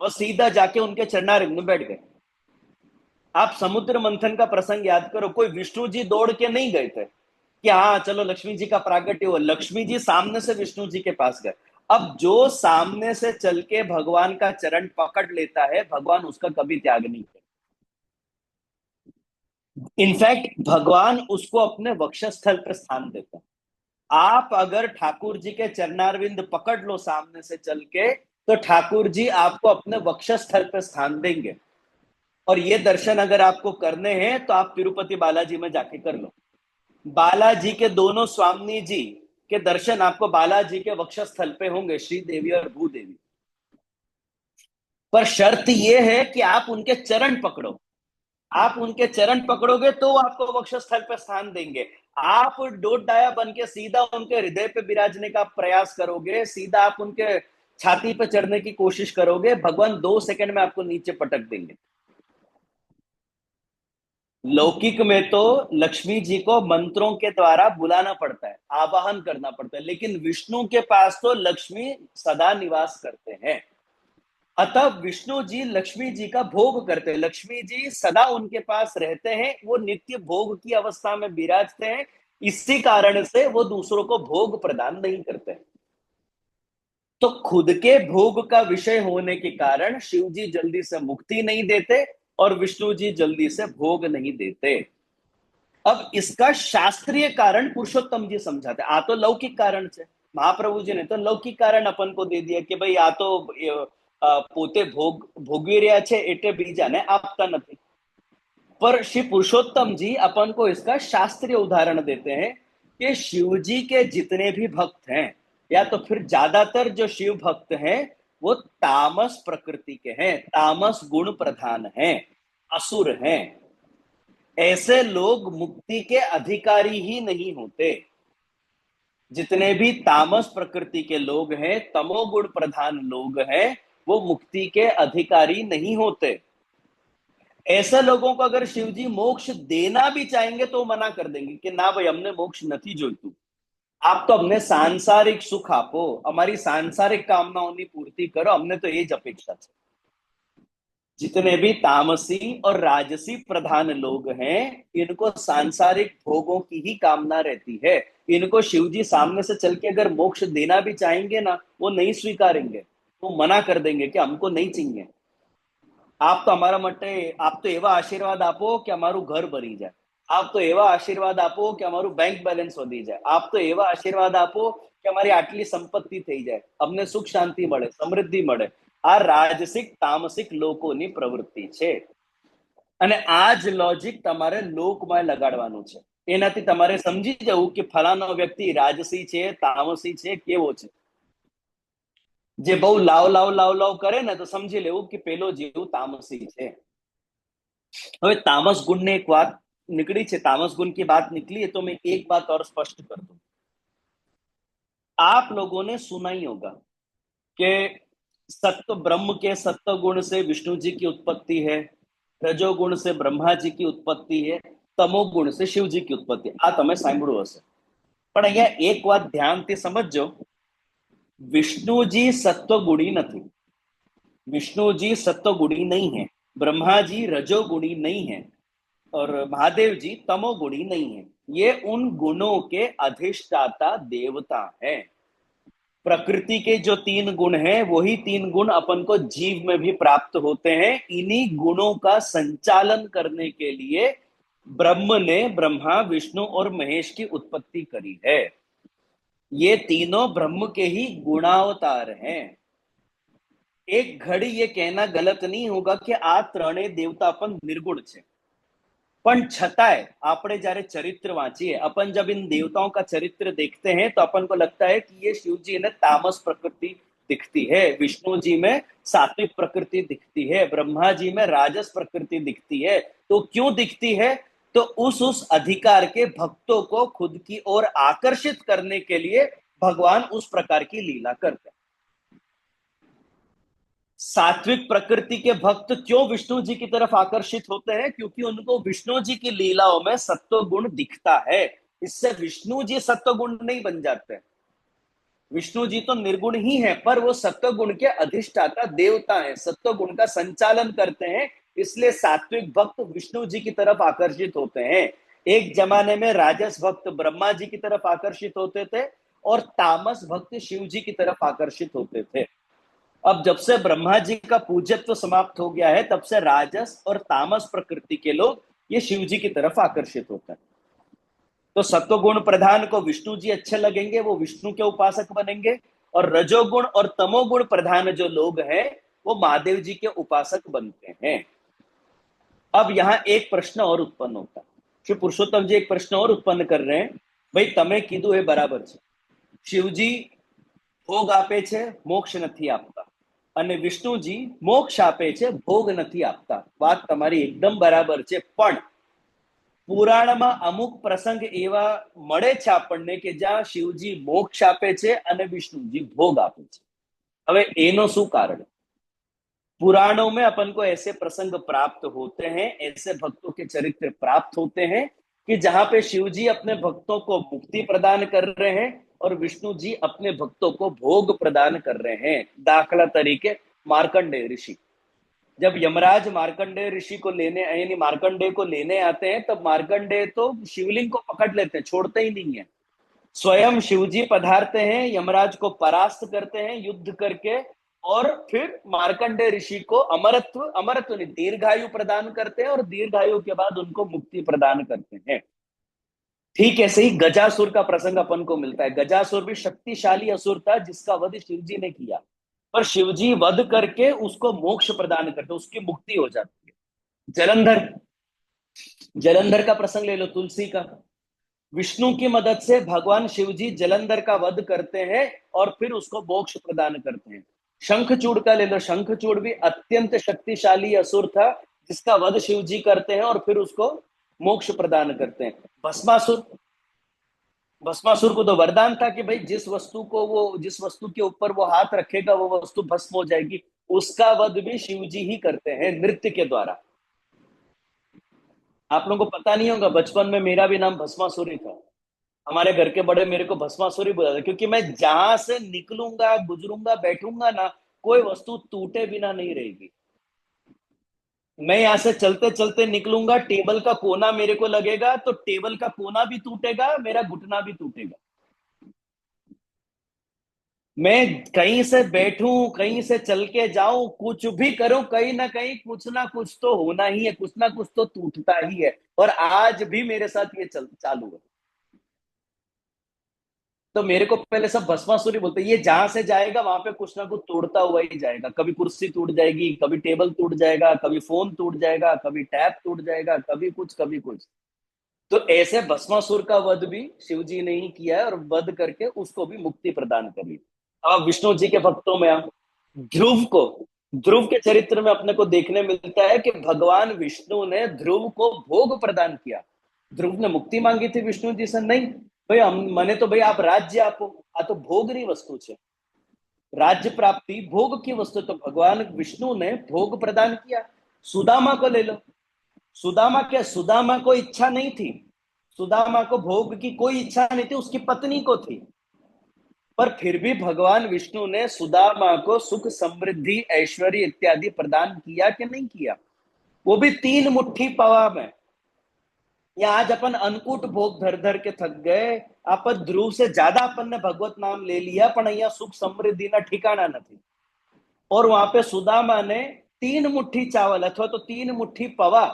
और सीधा जाके उनके चरणारविंद में बैठ गए। आप समुद्र मंथन का प्रसंग याद करो, कोई विष्णु जी दौड़ के नहीं गए थे कि हाँ चलो लक्ष्मी जी का प्रागट्य हो, लक्ष्मी जी सामने से विष्णु जी के पास गए। अब जो सामने से चल के भगवान का चरण पकड़ लेता है, भगवान उसका कभी त्याग नहीं करते। इनफैक्ट भगवान उसको अपने वक्षस्थल पर स्थान देते हैं। आप अगर ठाकुर जी के चरणारविंद पकड़ लो सामने से चल के, तो ठाकुर जी आपको अपने वक्षस्थल पर स्थान देंगे। और ये दर्शन अगर आपको करने हैं तो आप तिरुपति बालाजी में जाके कर लो। बालाजी के दोनों स्वामी जी के दर्शन आपको बालाजी के वक्षस्थल पे होंगे, श्री देवी और भूदेवी। पर शर्त यह है कि आप उनके चरण पकड़ो। आप उनके चरण पकड़ोगे तो आपको वक्षस्थल पे स्थान देंगे। आप डोट डाया बन के सीधा उनके हृदय पे विराजने का प्रयास करोगे, सीधा आप उनके छाती पे चढ़ने की कोशिश करोगे, भगवान 2 सेकंड में आपको नीचे पटक देंगे। लौकिक में तो लक्ष्मी जी को मंत्रों के द्वारा बुलाना पड़ता है, आवाहन करना पड़ता है, लेकिन विष्णु के पास तो लक्ष्मी सदा निवास करते हैं। अतः विष्णु जी लक्ष्मी जी का भोग करते हैं, लक्ष्मी जी सदा उनके पास रहते हैं, वो नित्य भोग की अवस्था में विराजते हैं। इसी कारण से वो दूसरों को भोग प्रदान नहीं करते। तो खुद के भोग का विषय होने के कारण शिव जी जल्दी से मुक्ति नहीं देते और विष्णु जी जल्दी से भोग नहीं देते। अब इसका शास्त्रीय कारण पुरुषोत्तम जी समझाते। आ तो लौकिक कारण છે, महाप्रभु जी ने तो लौकिक कारण अपन को दे दिया कि भाई आ तो પોતે ભોગવી રહ્યા છે એટલે બીજાને આપતા નથી। पर श्री पुरुषोत्तम जी अपन को इसका शास्त्रीय उदाहरण देते हैं कि शिव जी के जितने भी भक्त हैं, या तो फिर ज्यादातर जो शिव भक्त हैं, वो तामस प्रकृति के हैं, तामस गुण प्रधान हैं, असुर हैं। ऐसे लोग मुक्ति के अधिकारी ही नहीं होते। जितने भी तामस प्रकृति के लोग हैं, तमोगुण प्रधान लोग हैं, वो मुक्ति के अधिकारी नहीं होते। ऐसे लोगों को अगर शिवजी मोक्ष देना भी चाहेंगे तो मना कर देंगे कि ना भाई हमने मोक्ष नहीं जोईतुं, आप तो हमने सांसारिक सुख आपो, हमारी सांसारिक कामनाओं की पूर्ति करो, हमने तो ये ज अपेक्षा है। जितने भी तामसी और राजसी प्रधान लोग हैं, इनको सांसारिक भोगों की ही कामना रहती है। इनको शिवजी सामने से चल के अगर मोक्ष देना भी चाहेंगे ना, वो नहीं स्वीकारेंगे, वो मना कर देंगे कि हमको नहीं चाहिए। आप तो हमारा मटे, आप तो एवा आशीर्वाद आपो कि हमारू घर भरी जाए, आप तो एवा आशीर्वाद आपो कि हमारू बैंक बैलेंस वधी जाए, आप तो एवा आशीर्वाद आपो कि हमारी आटली संपत्ति થઈ જાય, અમને સુખ શાંતિ મળે, સમૃદ્ધિ મળે। આ રાજસિક તામસિક લોકોની પ્રવૃત્તિ છે અને આ જ લોજિક તમારે લોકમાં લગાડવાનું છે। એનાથી તમારે સમજી જવું કે ફલાનો વ્યક્તિ રાજસી છે, તામસી છે, કેવો છે। જે બહુ લાવ લાવ લાવ લાવ કરે ને તો સમજી લેવું કે પેલો જીવ તામસી છે। હવે तामस गुण ने एक बात निकली है, तामस गुण की बात निकली है, तो मैं एक बात और स्पष्ट कर दूं। आप लोगों ने सुना ही होगा कि सत्व ब्रह्म के सत्व गुण से विष्णु जी की उत्पत्ति है, रजोगुण से ब्रह्मा जी की उत्पत्ति है, तमोगुण से शिव जी की उत्पत्ति। आ तमे सांभळ्युं हशे, पण अहींया एक वात ध्यानथी समजजो, विष्णुजी सत्वगुणी नहीं, विष्णुजी सत्वगुणी नहीं है, ब्रह्मा जी रजोगुणी नहीं है और महादेव जी तमोगुणी नहीं है। ये उन गुणों के अधिष्ठाता देवता है। प्रकृति के जो 3 गुण हैं, वही 3 गुण अपन को जीव में भी प्राप्त होते हैं। इन्हीं गुणों का संचालन करने के लिए ब्रह्म ने ब्रह्मा विष्णु और महेश की उत्पत्ति करी है। ये तीनों ब्रह्म के ही गुणावतार हैं। एक घड़ी ये कहना गलत नहीं होगा कि आ ત્રણેય देवता अपन निर्गुण છે, पण छतांय आपणे જ્યારે चरित्र वांचीए, अपन जब इन देवताओं का चरित्र देखते हैं तो अपन को लगता है कि ये शिव जी ने तामस प्रकृति दिखती है, विष्णु जी में सात्विक प्रकृति दिखती है, ब्रह्मा जी में राजस प्रकृति दिखती है। तो क्यों दिखती है? तो उस अधिकार के भक्तों को खुद की ओर आकर्षित करने के लिए भगवान उस प्रकार की लीला करते हैं। सात्विक प्रकृति के भक्त क्यों विष्णु जी की तरफ आकर्षित होते हैं? क्योंकि उनको विष्णु जी की लीलाओं में सत्व गुण दिखता है। इससे विष्णु जी सत्व गुण नहीं बन जाते। विष्णु जी तो निर्गुण ही है, पर वो सत्व गुण के अधिष्ठाता देवता है, सत्व गुण का संचालन करते हैं। इसलिए सात्विक भक्त विष्णु जी की तरफ आकर्षित होते हैं। एक जमाने में राजस भक्त ब्रह्मा जी की तरफ आकर्षित होते थे और तामस भक्त शिव जी की तरफ आकर्षित होते थे। अब जब से ब्रह्मा जी का पूज्यत्व समाप्त हो गया है, तब से राजस और तामस प्रकृति के लोग ये शिव जी की तरफ आकर्षित होते हैं। तो सत्वगुण प्रधान को विष्णु जी अच्छे लगेंगे, वो विष्णु के उपासक बनेंगे, और रजोगुण और तमोगुण प्रधान जो लोग हैं वो महादेव जी के उपासक बनते हैं। अब यहाँ एक प्रश्न और उत्पन्न होता है। श्री पुरुषोत्तम जी एक प्रश्न और उत्पन्न कर रहे हैं, भाई तमे कीधु એ બરાબર છે, શિવજી ભોગ આપે છે, મોક્ષ નથી આપતા, અને વિષ્ણુજી મોક્ષ આપે છે, ભોગ નથી આપતા. વાત તમારી એકદમ બરાબર છે, પણ પુરાણમાં અમુક પ્રસંગ એવા મળે છે આપણને કે જ્યાં શિવજી મોક્ષ આપે છે અને વિષ્ણુજી ભોગ આપે છે. હવે એનો શું કારણ? पुराणों में अपन को ऐसे प्रसंग प्राप्त होते हैं, ऐसे भक्तों के चरित्र प्राप्त होते हैं कि जहां पे शिव जी अपने भक्तों को मुक्ति प्रदान कर रहे हैं और विष्णु जी अपने भक्तों को भोग प्रदान कर रहे हैं. दाखला तरीके मार्कंडेय ऋषि, जब यमराज मार्कंडेय ऋषि को लेने यानी मार्कंडेय को लेने आते हैं, तब मार्कंडेय तो शिवलिंग को पकड़ लेते हैं, छोड़ते ही नहीं है. स्वयं शिवजी पधारते हैं, यमराज को परास्त करते हैं युद्ध करके, और फिर मार्कंडेय ऋषि को अमरत्व नहीं, दीर्घायु प्रदान करते हैं, और दीर्घायु के बाद उनको मुक्ति प्रदान करते हैं. ठीक ऐसे ही गजासुर का प्रसंग अपन को मिलता है. गजासुर भी शक्तिशाली असुर था जिसका वध शिवजी ने किया, पर शिवजी वध करके उसको मोक्ष प्रदान करते, उसकी मुक्ति हो जाती है. जलंधर जलंधर का प्रसंग ले लो, तुलसी का. विष्णु की मदद से भगवान शिवजी जलंधर का वध करते हैं और फिर उसको मोक्ष प्रदान करते हैं. शंखचूड़ का ले लो, शंखचूड़ भी अत्यंत शक्तिशाली असुर था जिसका वध शिवजी करते हैं और फिर उसको मोक्ष प्रदान करते हैं. भस्मासुर को तो वरदान था कि भाई जिस वस्तु के ऊपर वो हाथ रखेगा वो वस्तु भस्म हो जाएगी. उसका वध भी शिवजी ही करते हैं नृत्य के द्वारा. आप लोगों को पता नहीं होगा, बचपन में मेरा भी नाम भस्मासुरी था. हमारे घर के बड़े मेरे को भस्मासुरी बुलाते, क्योंकि मैं जहां से निकलूंगा, गुजरूंगा, बैठूंगा ना, कोई वस्तु टूटे बिना नहीं रहेगी. मैं यहां से चलते चलते निकलूंगा, टेबल का कोना मेरे को लगेगा तो टेबल का कोना भी टूटेगा, मेरा घुटना भी टूटेगा. मैं कहीं से बैठूं, कहीं से चल के जाऊं, कुछ भी करूं, कहीं ना कहीं कुछ ना कुछ तो होना ही है, कुछ ना कुछ तो टूटता ही है. और आज भी मेरे साथ ये चालू है. तो मेरे को पहले सब भस्मासुरी बोलते, ये जहां से जाएगा वहां पे कुछ ना कुछ तोड़ता हुआ ही जाएगा. कभी कुर्सी टूट जाएगी, कभी टेबल टूट जाएगा, कभी फोन टूट जाएगा, कभी टैप टूट जाएगा, कभी कुछ कभी कुछ. तो ऐसे भस्मासुर का वध भी शिव जी ने ही किया है और वध करके उसको भी मुक्ति प्रदान करी. अब विष्णु जी के भक्तों में हम ध्रुव के चरित्र में अपने को देखने मिलता है कि भगवान विष्णु ने ध्रुव को भोग प्रदान किया. ध्रुव ने मुक्ति मांगी थी विष्णु जी से, नहीं भाई મને तो भाई आप राज्य आपो, आ तो भोगनी वस्तु है, राज्य प्राप्ति भोग की वस्तु. तो भगवान विष्णु ने भोग प्रदान किया. सुदामा को ले लो, सुदामा को इच्छा नहीं थी, सुदामा को भोग की कोई इच्छा नहीं थी, उसकी पत्नी को थी. पर फिर भी भगवान विष्णु ने सुदामा को सुख समृद्धि ऐश्वर्य इत्यादि प्रदान किया कि नहीं किया? वो भी 3 मुट्ठी पवा में. या आज अपन अन्नकूट भोग धर धर के थक गए, अपन ध्रुव से ज्यादा अपन ने भगवत नाम ले लिया, पण અહીંયા सुख समृद्धि ना ठिकाना નથી. और वहां पे सुदामा ने 3 मुट्ठी चावल अथवा तो 3 मुट्ठी पवा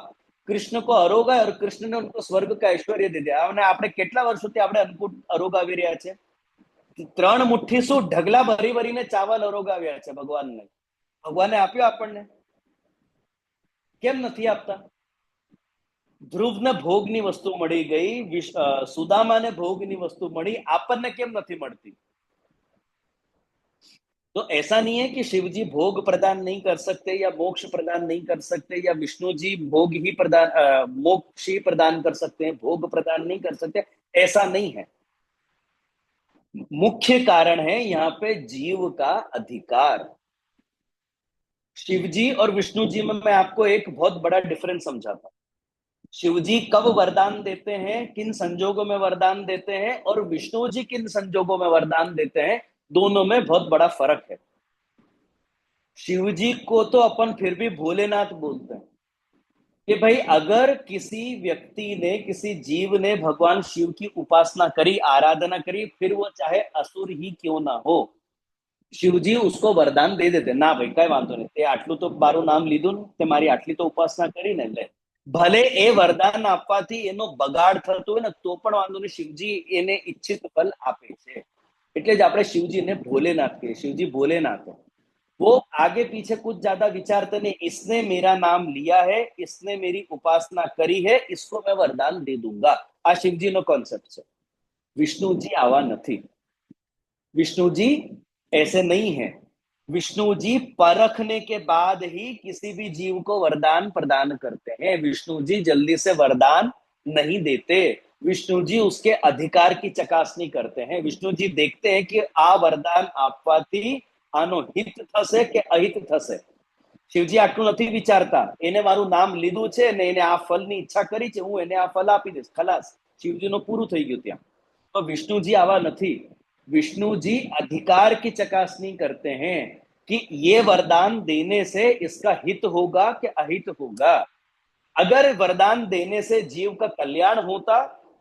कृष्ण को अरोगा और कृष्ण ने उनको स्वर्ग का ऐश्वर्य दे दिया. અને આપણે કેટલા વર્ષોથી આપણે અન્નકૂટ અરોગાવી રહ્યા છે? 3 મુઠ્ઠી શું ઢગલા ભરી ભરીને ચાવલ અરોગાવ્યા છે ભગવાનને. ભગવાને આપ્યો આપણને, કેમ નથી આપતા? ધ્રુવને ભોગની વસ્તુ મળી ગઈ, સુદામાને ભોગની વસ્તુ મળી, આપણને કેમ નથી મળતી? तो ऐसा नहीं है कि शिव जी भोग प्रदान नहीं कर सकते या मोक्ष प्रदान नहीं कर सकते या विष्णु जी भोग ही प्रदान मोक्ष ही प्रदान कर सकते हैं, भोग प्रदान नहीं कर सकते, ऐसा नहीं है। मुख्य कारण है यहाँ पे जीव का अधिकार। शिव जी और विष्णु जी में मैं आपको एक बहुत बड़ा डिफरेंस समझाता हूँ। शिव जी कब वरदान देते हैं, किन संजोगों में वरदान देते हैं, और विष्णु जी किन संजोगों में वरदान देते हैं, दोनों में बहुत बड़ा फर्क है। शिव जी को तो अपन फिर भी भोलेनाथ बोलते हैं कि भाई अगर किसी व्यक्ति ने, किसी जीव ने भगवान शिव की उपासना करी, आराधना करी, फिर वो चाहे असुर ही क्यों ना हो, शिवजी उसको वरदान दे देते ना, भाई કઈ વાંધો નહીં, તે આટલું તો મારું નામ લીધું ને, તે મારી આટલી તો ઉપાસના કરીને લે, ભલે એ વરદાન આપવાથી એનો બગાડ થતો હોય ને તો પણ વાંધો નહીં, શિવજી એને ઈચ્છિત ફલ આપે છે। એટલે જ આપણે શિવજીને ભોલેનાથ કહીએ, શિવજી ભોલેનાથ है। वो आगे पीछे कुछ ज्यादा विचारते नहीं, इसने मेरा नाम लिया है, इसने मेरी उपासना करी है, इसको मैं वरदान दे दूंगा। आ शिवजी नो कॉन्सेप्ट है। विष्णुजी आवा नहीं, विष्णुजी ऐसे नहीं है। विष्णु जी परखने के बाद ही किसी भी जीव को वरदान प्रदान करते हैं। विष्णु जी जल्दी से वरदान नहीं देते। विष्णु जी उसके अधिकार की चकासनी करते हैं। विष्णु जी देखते हैं कि आ वरदान આપવાથી આનો હિત થશે કે અહિત થશે। શિવજી આટલું નથી વિચારતા, એને મારું નામ લીધું છે ને એને આ ફલની ઈચ્છા કરી છે, હું એને આ ફલ આપી દઈશ, ખલાસ, શિવજીનું પૂરું થઈ ગયું ત્યાં। तो विष्णु जी आवा नहीं। विष्णु जी अधिकार की चकासनी करते हैं कि ये वरदान देने से इसका हित होगा कि अहित होगा। अगर वरदान देने से जीव का कल्याण होता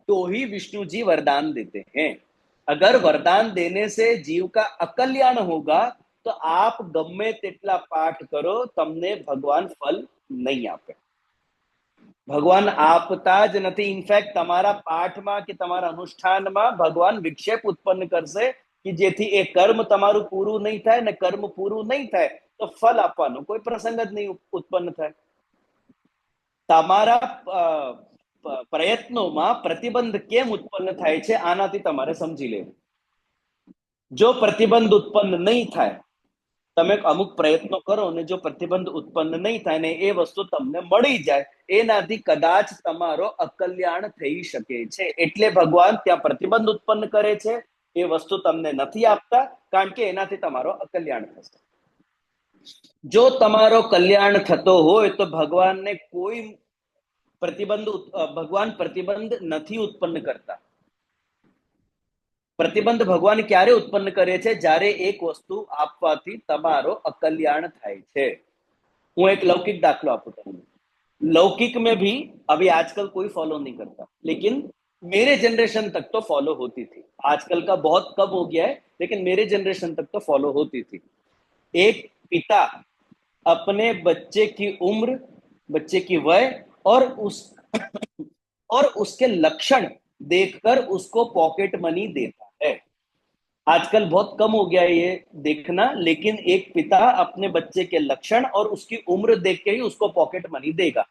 तो ही विष्णु जी वरदान देते हैं। अगर वरदान देने से जीव का अकल्याण होगा तो आप गम्मे तेटला पाठ करो, तमने भगवान फल नहीं आपे। ભગવાન આપતા જ નથી। ઇનફેક્ટ તમારા પાઠમાં કે તમારા અનુષ્ઠાનમાં ભગવાન વિક્ષેપ ઉત્પન્ન કરશે કે જેથી એ કર્મ તમારું પૂરું નહીં થાય, ને કર્મ પૂરું નહીં થાય તો ફલ આપવાનો કોઈ પ્રસંગ જ નહીં ઉત્પન્ન થાય। તમારા પ્રયત્નોમાં પ્રતિબંધ કેમ ઉત્પન્ન થાય છે આનાથી તમારે સમજી લેવું। જો પ્રતિબંધ ઉત્પન્ન નહીં થાય, તમે અમુક પ્રયત્નો કરો ને જો પ્રતિબંધ ઉત્પન્ન નહીં થાય ને એ વસ્તુ તમને મળી જાય, એનાથી કદાચ તમારો અકલ્યાણ થઈ શકે છે। એટલે ભગવાન ત્યાં પ્રતિબંધ ઉત્પન્ન કરે છે, એ વસ્તુ તમને નથી આપતા કારણ કે એનાથી તમારો અકલ્યાણ થશે। જો તમારો કલ્યાણ થતો હોય તો ભગવાનને કોઈ પ્રતિબંધ, ભગવાન પ્રતિબંધ નથી ઉત્પન્ન કરતા। પ્રતિબંધ ભગવાન ક્યારે ઉત્પન્ન કરે છે? જ્યારે એક વસ્તુ આપવાથી તમારો અકલ્યાણ થાય છે। હું એક લૌકિક દાખલો આપું તમને। लौकिक में भी अभी आजकल कोई फॉलो नहीं करता, लेकिन मेरे जनरेशन तक तो फॉलो होती थी। आजकल का बहुत कम हो गया है, लेकिन मेरे जनरेशन तक तो फॉलो होती थी। एक पिता अपने बच्चे की उम्र, बच्चे की वय और उसके लक्षण देखकर उसको पॉकेट मनी देता है। आजकल बहुत कम हो गया है ये देखना, लेकिन एक पिता अपने बच्चे के लक्षण और उसकी उम्र देख के ही उसको पॉकेट मनी देगा।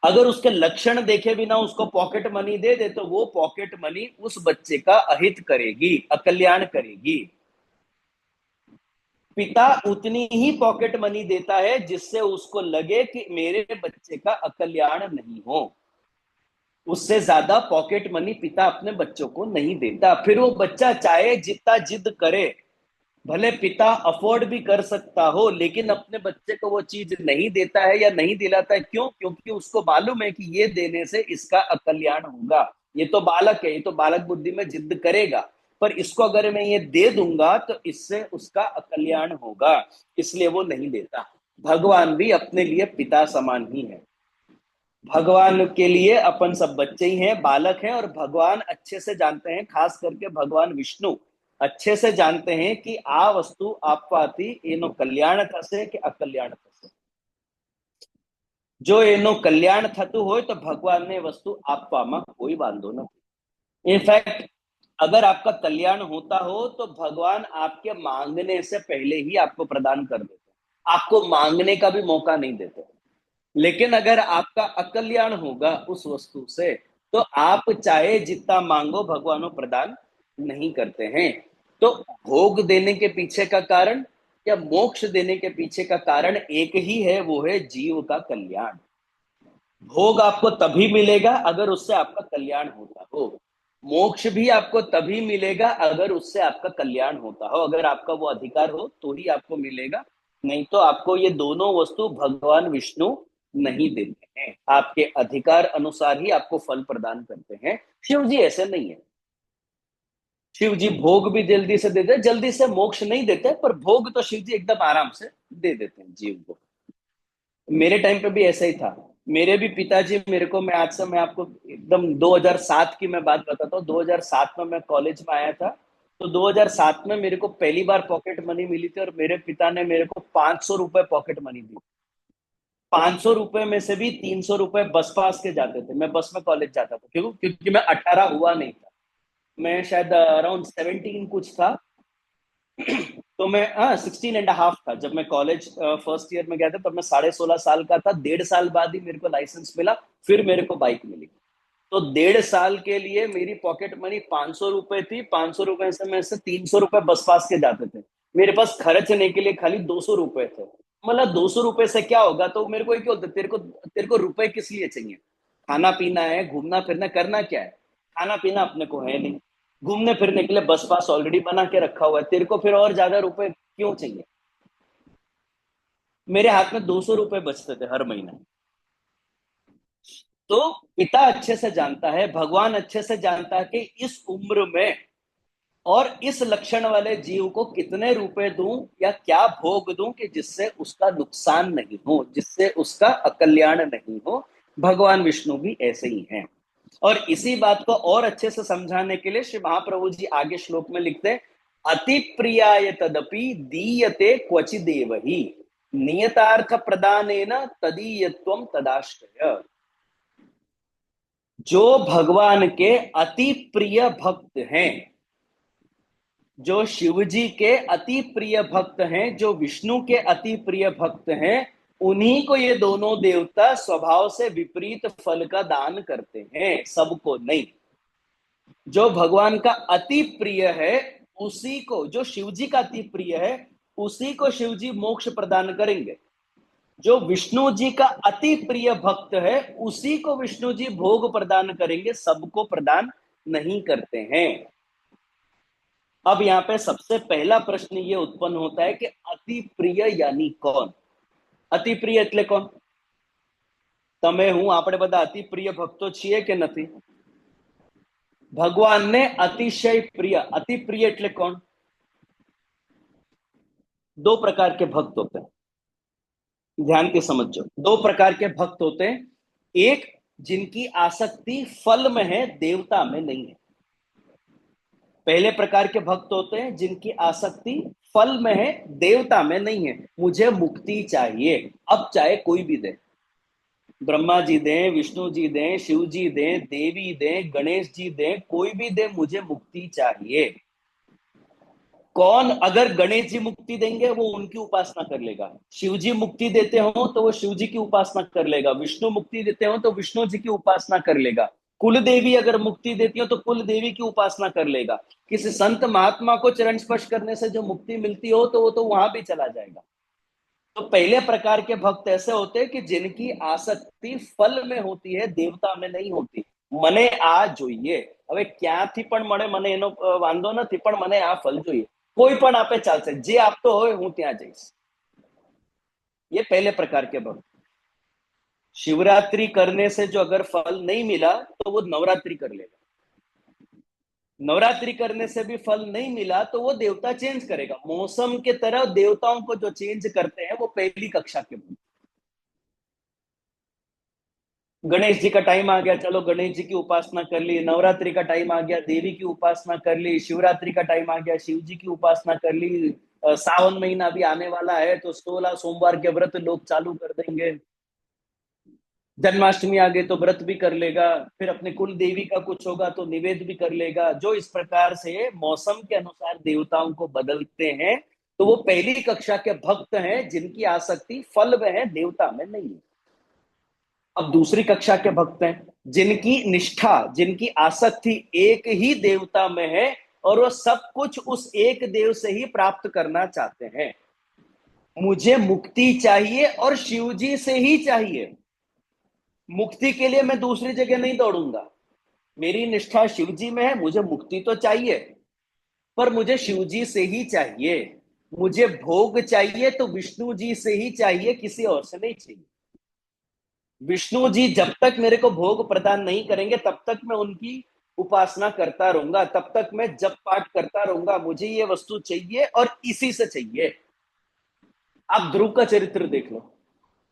अगर उसके लक्षण देखे बिना उसको पॉकेट मनी दे दे तो वो पॉकेट मनी उस बच्चे का अहित करेगी, अकल्याण करेगी। पिता उतनी ही पॉकेट मनी देता है जिससे उसको लगे कि मेरे बच्चे का अकल्याण नहीं हो। उससे ज्यादा पॉकेट मनी पिता अपने बच्चों को नहीं देता। फिर वो बच्चा चाहे जितना जिद करे, भले पिता अफोर्ड भी कर सकता हो, लेकिन अपने बच्चे को वो चीज नहीं देता है या नहीं दिलाता है। क्यों? क्योंकि उसको मालूम है कि ये देने से इसका अकल्याण होगा। ये तो बालक है, ये तो बालक बुद्धि में जिद करेगा, पर इसको अगर मैं ये दे दूंगा तो इससे उसका अकल्याण होगा, इसलिए वो नहीं देता। भगवान भी अपने लिए पिता समान ही है। भगवान के लिए अपन सब बच्चे ही हैं, बालक हैं, और भगवान अच्छे से जानते हैं, खास करके भगवान विष्णु अच्छे से जानते हैं कि आ वस्तु આપવાથી એનો કલ્યાણ થશે કે અકલ્યાણ થશે। જો એનો કલ્યાણ થતું હોય તો ભગવાનને વસ્તુ આપવામાં કોઈ વાંધો નથી। इनफैक्ट अगर आपका कल्याण होता हो तो भगवान आपके मांगने से पहले ही आपको प्रदान कर देते, आपको मांगने का भी मौका नहीं देते। लेकिन अगर आपका अकल्याण होगा उस वस्तु से तो आप चाहे जितना मांगो भगवान प्रदान नहीं करते हैं। तो भोग देने के पीछे का कारण या मोक्ष देने के पीछे का कारण एक ही है, वो है जीव का कल्याण। भोग आपको तभी मिलेगा अगर उससे आपका कल्याण होता हो, मोक्ष भी आपको तभी मिलेगा अगर उससे आपका कल्याण होता हो। अगर आपका वो अधिकार हो तो ही आपको मिलेगा, नहीं तो आपको ये दोनों वस्तु भगवान विष्णु नहीं देते हैं। आपके अधिकार अनुसार ही आपको फल प्रदान करते हैं। शिव जी ऐसे नहीं है। शिव जी भोग भी जल्दी से देते हैं, जल्दी से मोक्ष नहीं देते, पर भोग तो शिव जी एकदम आराम से दे देते हैं जीव को। मेरे टाइम पे भी ऐसा ही था। मेरे भी पिताजी मेरे को, मैं आपको एकदम 2007 की मैं बात बताता हूँ। 2007 में मैं कॉलेज में आया था, तो 2007 में मेरे को पहली बार पॉकेट मनी मिली थी और मेरे पिता ने मेरे को 500 रुपए पॉकेट मनी दी। 500 रुपए में से भी 300 रुपए बस पास के जाते थे। मैं बस में कॉलेज जाता था, क्यों? क्योंकि मैं 18 हुआ नहीं था। मैं शायद अराउंड 17 कुछ था। तो मैं 16.5 था जब मैं कॉलेज फर्स्ट ईयर में गया था। तब मैं 16.5 साल का था। 1.5 साल बाद ही मेरे को लाइसेंस मिला, फिर मेरे को बाइक मिली। तो 1.5 साल के लिए मेरी पॉकेट मनी 500 रुपए थी। 500 रुपए से में से 300 रुपए बस पास के जाते थे। मेरे पास खर्चने के लिए खाली 200 रुपए थे। मतलब 200 रुपए से क्या होगा? तो मेरे को एक होता, तेरे को रुपए किस लिए चाहिए? खाना पीना है, घूमना फिरना, करना क्या है? खाना पीना अपने को है नहीं, घूमने फिरने के लिए बस पास ऑलरेडी बना के रखा हुआ है, तेरे को फिर और ज्यादा रुपए क्यों चाहिए? मेरे हाथ में 200 रुपए बचते थे हर महीने। तो पिता अच्छे से जानता है, भगवान अच्छे से जानता है कि इस उम्र में और इस लक्षण वाले जीव को कितने रुपए दूं या क्या भोग दूं कि जिससे उसका नुकसान नहीं हो, जिससे उसका अकल्याण नहीं हो। भगवान विष्णु भी ऐसे ही हैं। और इसी बात को और अच्छे से समझाने के लिए श्री महाप्रभु जी आगे श्लोक में लिखते हैं, अति प्रियाय तदपि दीयते क्वचिदेव ही नियतार्थ प्रदानेन तदीयत्वम तदाश्रय। जो भगवान के अति प्रिय भक्त हैं, जो शिव जी के अति प्रिय भक्त हैं, जो विष्णु के अति प्रिय भक्त हैं, उन्हीं को ये दोनों देवता स्वभाव से विपरीत फल का दान करते हैं, सबको नहीं। जो भगवान का अति प्रिय है उसी को, जो शिव जी का अति प्रिय है उसी को शिव जी मोक्ष प्रदान करेंगे। जो विष्णु जी का अति प्रिय भक्त है उसी को विष्णु जी भोग प्रदान करेंगे, सबको प्रदान नहीं करते हैं। अब यहाँ पे सबसे पहला प्रश्न ये उत्पन्न होता है कि अति प्रिय यानी कौन? अति प्रिय એટલે કોણ? તમે હું આપણે બધા અતિ પ્રિય ભક્તો છીએ કે નથી? ભગવાનને અતિશય પ્રિય, અતિ પ્રિય એટલે કોણ? दो प्रकार के भक्त होते हैं, ध्यान के समझो। दो प्रकार के भक्त होते हैं। एक, जिनकी आसक्ति फल में है, देवता में नहीं है। पहले प्रकार के भक्त होते हैं जिनकी आसक्ति फल में है, देवता में नहीं है। मुझे मुक्ति चाहिए, अब चाहे कोई भी दे, ब्रह्मा जी दें, विष्णु जी दें, शिव जी दें, देवी दें, गणेश जी दें, कोई भी दे, मुझे मुक्ति चाहिए। कौन? अगर गणेश जी मुक्ति देंगे वो उनकी उपासना कर लेगा, शिव जी मुक्ति देते हो तो वो शिव जी की उपासना कर लेगा, विष्णु मुक्ति देते हो तो विष्णु जी की उपासना कर लेगा, कुल देवी अगर मुक्ति देती हो तो कुल देवी की उपासना कर लेगा। किसी संत महात्मा को चरण स्पर्श करने से जो मुक्ति मिलती हो तो वो तो वहां भी चला जाएगा। तो पहले प्रकार के भक्त ऐसे होते हैं कि जिनकी आसक्ति फल में होती है, देवता में नहीं होती। मने आ જોઈએ, હવે ક્યાંથી પણ મળે મને એનો વાંધો નથી, પણ મને આ ફલ જોઈએ, કોઈ પણ આપે ચાલશે, જે આપતો હોય હું ત્યાં જઈશ। ये पहले प्रकार के भक्त। शिवरात्रि करने से जो अगर फल नहीं मिला तो वो नवरात्रि कर लेगा, नवरात्रि करने से भी फल नहीं मिला तो वो देवता चेंज करेगा। मौसम के तरह देवताओं को जो चेंज करते हैं वो पहली कक्षा के भक्त। गणेश जी का टाइम आ गया, चलो गणेश जी की उपासना कर ली। नवरात्रि का टाइम आ गया, देवी की उपासना कर ली। शिवरात्रि का टाइम आ गया, शिव जी की उपासना कर ली। सावन महीना भी आने वाला है तो 16 सोमवार के व्रत लोग चालू कर देंगे। जन्माष्टमी आ गई तो व्रत भी कर लेगा। फिर अपने कुल देवी का कुछ होगा तो निवेद भी कर लेगा। जो इस प्रकार से मौसम के अनुसार देवताओं को बदलते हैं, तो वो पहली कक्षा के भक्त हैं जिनकी आसक्ति फल में है, देवता में नहीं है। अब दूसरी कक्षा के भक्त हैं जिनकी निष्ठा, जिनकी आसक्ति एक ही देवता में है और वो सब कुछ उस एक देव से ही प्राप्त करना चाहते हैं। मुझे मुक्ति चाहिए और शिव जी से ही चाहिए। मुक्ति के लिए मैं दूसरी जगह नहीं दौड़ूंगा। मेरी निष्ठा शिव जी में है। मुझे मुक्ति तो चाहिए, पर मुझे शिव जी से ही चाहिए। मुझे भोग चाहिए तो विष्णु जी से ही चाहिए, किसी और से नहीं चाहिए। विष्णु जी जब तक मेरे को भोग प्रदान नहीं करेंगे तब तक मैं उनकी उपासना करता रहूंगा, तब तक मैं जप पाठ करता रहूंगा। मुझे ये वस्तु चाहिए और इसी से चाहिए। आप ध्रुव का चरित्र देख लो।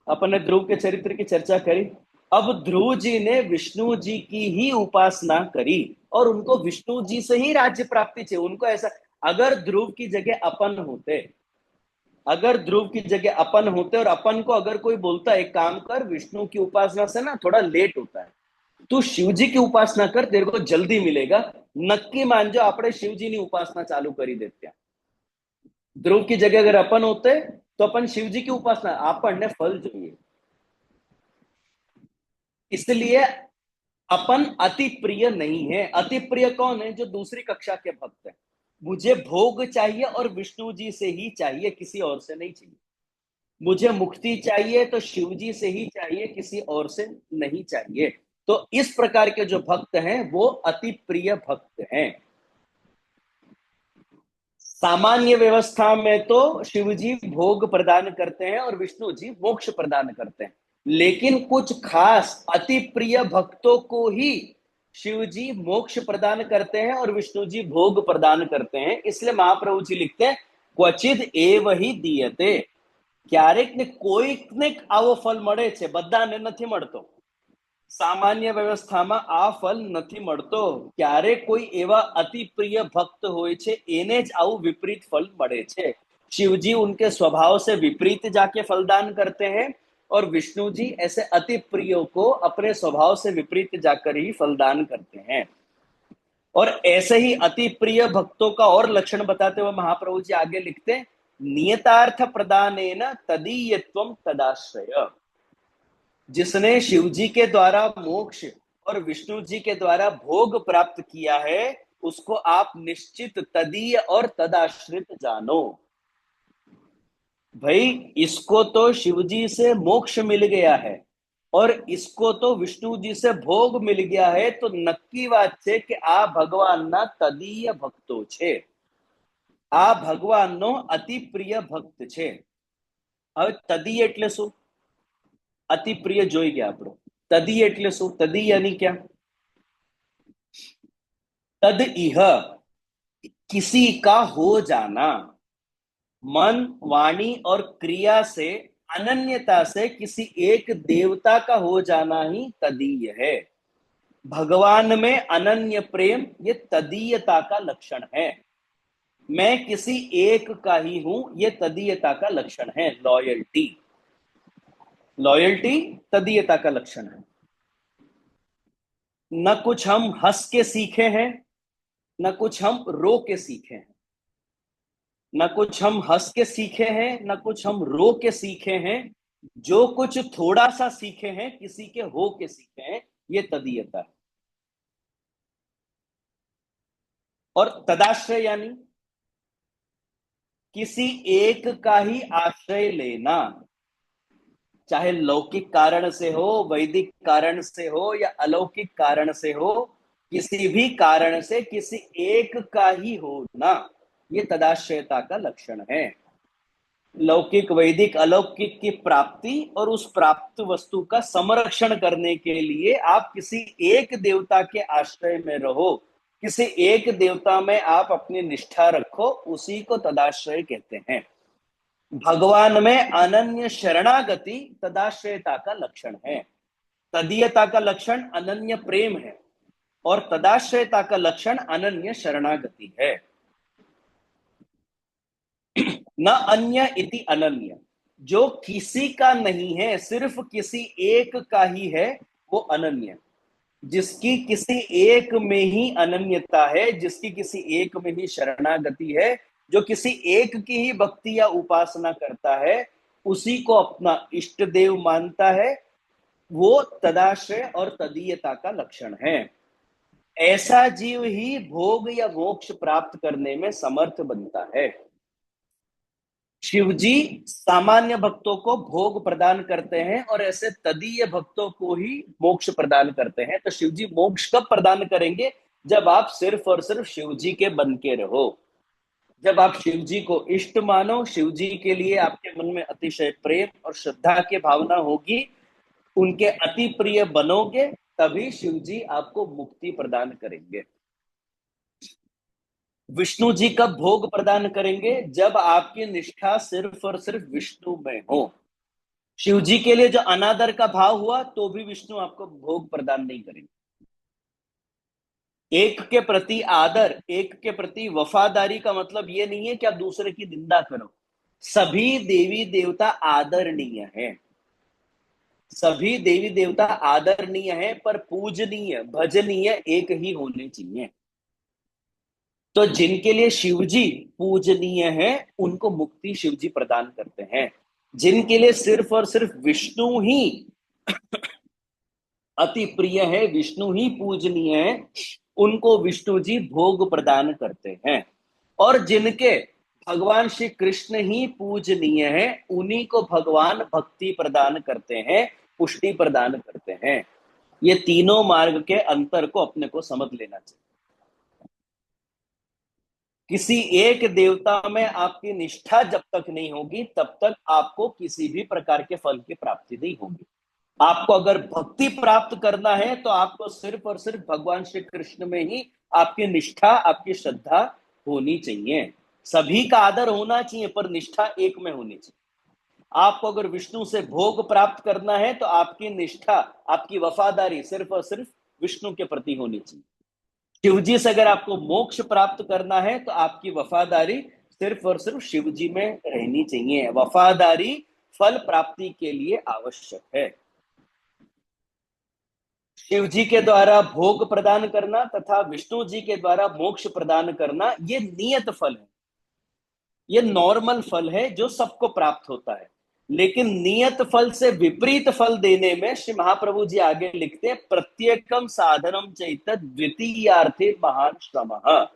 अपन ने ध्रुव के चरित्र की चर्चा करी। अब ध्रुव जी ने विष्णु जी की ही उपासना करी और उनको विष्णु जी से ही राज्य प्राप्ति चाहिए। उनको ऐसा, अगर ध्रुव की जगह अपन होते, अगर ध्रुव की जगह अपन होते और अपन को अगर कोई बोलता एक काम कर, विष्णु की उपासना से ना थोड़ा लेट होता है, तू शिव जी की उपासना कर, तेरे को जल्दी मिलेगा, नक्की मान जो આપણે शिवजी ની उपासना चालू કરી देते हैं। ध्रुव की जगह अगर अपन होते तो अपन शिव जी की उपासना, આપણને फल જોઈએ। इसलिए अपन अति प्रिय नहीं है। अति प्रिय कौन है? जो दूसरी कक्षा के भक्त हैं। मुझे भोग चाहिए और विष्णु जी से ही चाहिए, किसी और से नहीं चाहिए। मुझे मुक्ति चाहिए तो शिव जी से ही चाहिए, किसी और से नहीं चाहिए। तो इस प्रकार के जो भक्त हैं वो अति प्रिय भक्त हैं। सामान्य व्यवस्था में तो शिव जी भोग प्रदान करते हैं और विष्णु जी मोक्ष प्रदान करते हैं, लेकिन कुछ खास अति प्रिय भक्तों को ही शिव जी मोक्ष प्रदान करते हैं और विष्णु जी भोग प्रदान करते हैं। इसलिए महाप्रभु जी लिखते हैं, क्वचित एव ही दीयते। ક્યારેક ને કોઈકને આવો ફલ મળે છે, બધાને નથી મળતો। સામાન્ય વ્યવસ્થામાં આ ફલ નથી મળતો। ક્યારે કોઈ એવા અતિ પ્રિય ભક્ત હોય છે, એને જ આવું વિપરીત ફલ મળે છે। शिवजी उनके स्वभाव से विपरीत जाके फलदान करते हैं और विष्णु जी ऐसे अति प्रियों को अपने स्वभाव से विपरीत जाकर ही फलदान करते हैं। और ऐसे ही अति प्रिय भक्तों का और लक्षण बताते हुए महाप्रभु जी आगे लिखते हैं, नियतार्थ प्रदानेन तदीयत्वम तदाश्रय। जिसने शिव जी के द्वारा मोक्ष और विष्णु जी के द्वारा भोग प्राप्त किया है, उसको आप निश्चित तदीय और तदाश्रित जानो। भाई, इसको तो शिव जी से मोक्ष मिल गया है और इसको तो विष्णु जी से भोग मिल गया है, तो नक्की बात છે કે આ ભગવાનના તદીય ભક્તો છે, આ ભગવાનનો અતિ પ્રિય ભક્ત છે। હવે તદીય એટલે શું? અતિ પ્રિય જોઈ ગયા આપણો। તદીય એટલે શું? તદીય यानी क्या? तद इह, किसी का हो जाना। मन, वाणी और क्रिया से, अनन्यता से किसी एक देवता का हो जाना ही तदीय है। भगवान में अनन्य प्रेम, ये तदीयता का लक्षण है। मैं किसी एक का ही हूं, ये तदीयता का लक्षण है। लॉयल्टी, लॉयल्टी तदीयता का लक्षण है। न कुछ हम हंस के सीखे हैं, न कुछ हम रो के सीखे हैं। न कुछ हम हंस के सीखे हैं, न कुछ हम रो के सीखे हैं। जो कुछ थोड़ा सा सीखे हैं, किसी के हो के सीखे हैं, ये तदीयता है। और तदाश्रय यानी किसी एक का ही आश्रय लेना, चाहे लौकिक कारण से हो, वैदिक कारण से हो या अलौकिक कारण से हो, किसी भी कारण से किसी एक का ही होना, ये तदाश्रयता का लक्षण है। लौकिक, वैदिक, अलौकिक की प्राप्ति और उस प्राप्त वस्तु का संरक्षण करने के लिए आप किसी एक देवता के आश्रय में रहो, किसी एक देवता में आप अपनी निष्ठा रखो, उसी को तदाश्रय कहते हैं। भगवान में अनन्य शरणागति तदाश्रयता का लक्षण है। तदीयता का लक्षण अनन्य प्रेम है और तदाश्रयता का लक्षण अनन्य शरणागति है। न अन्य इति अनन्य, जो किसी का नहीं है, सिर्फ किसी एक का ही है, वो अनन्य। जिसकी किसी एक में ही अनन्यता है, जिसकी किसी एक में ही शरणागति है, जो किसी एक की ही भक्ति या उपासना करता है, उसी को अपना इष्ट देव मानता है, वो तदाश्रय और तदीयता का लक्षण है। ऐसा जीव ही भोग या मोक्ष प्राप्त करने में समर्थ बनता है। शिवजी सामान्य भक्तों को भोग प्रदान करते हैं और ऐसे तदीय भक्तों को ही मोक्ष प्रदान करते हैं। तो शिवजी मोक्ष कब प्रदान करेंगे? जब आप सिर्फ और सिर्फ शिवजी के बन के रहो, जब आप शिवजी को इष्ट मानो, शिवजी के लिए आपके मन में अतिशय प्रेम और श्रद्धा की भावना होगी, उनके अति प्रिय बनोगे, तभी शिवजी आपको मुक्ति प्रदान करेंगे। विष्णु जी कब भोग प्रदान करेंगे? जब आपकी निष्ठा सिर्फ और सिर्फ विष्णु में हो। शिव जी के लिए जो अनादर का भाव हुआ तो भी विष्णु आपको भोग प्रदान नहीं करेंगे। एक के प्रति आदर, एक के प्रति वफादारी का मतलब ये नहीं है कि आप दूसरे की निंदा करो। सभी देवी देवता आदरणीय है, सभी देवी देवता आदरणीय है, पर पूजनीय भजनीय एक ही होने चाहिए। तो जिनके लिए शिवजी पूजनीय है उनको मुक्ति शिवजी प्रदान करते हैं। जिनके लिए सिर्फ और सिर्फ विष्णु ही अति प्रिय है, विष्णु ही पूजनीय है, उनको विष्णु जी भोग प्रदान करते हैं। और जिनके भगवान श्री कृष्ण ही पूजनीय है, उन्हीं को भगवान भक्ति प्रदान करते हैं, पुष्टि प्रदान करते हैं। ये तीनों मार्ग के अंतर को अपने को समझ लेना चाहिए। किसी एक देवता में आपकी निष्ठा जब तक नहीं होगी तब तक आपको किसी भी प्रकार के फल की प्राप्ति नहीं होगी। आपको अगर भक्ति प्राप्त करना है तो आपको सिर्फ और सिर्फ भगवान श्री कृष्ण में ही आपकी निष्ठा, आपकी श्रद्धा होनी चाहिए। सभी का आदर होना चाहिए पर निष्ठा एक में होनी चाहिए। आपको अगर विष्णु से भोग प्राप्त करना है तो आपकी निष्ठा, आपकी वफादारी सिर्फ और सिर्फ विष्णु के प्रति होनी चाहिए। शिवजी से अगर आपको मोक्ष प्राप्त करना है तो आपकी वफादारी सिर्फ और सिर्फ शिवजी में रहनी चाहिए। वफादारी फल प्राप्ति के लिए आवश्यक है। शिव जी के द्वारा भोग प्रदान करना तथा विष्णु जी के द्वारा मोक्ष प्रदान करना, ये नियत फल है, ये नॉर्मल फल है जो सबको प्राप्त होता है। लेकिन नियत फल से विपरीत फल देने में श्री महाप्रभु जी आगे लिखते हैं, प्रत्येकम साधनम चैत द्वितीयार्थे महान श्रमः।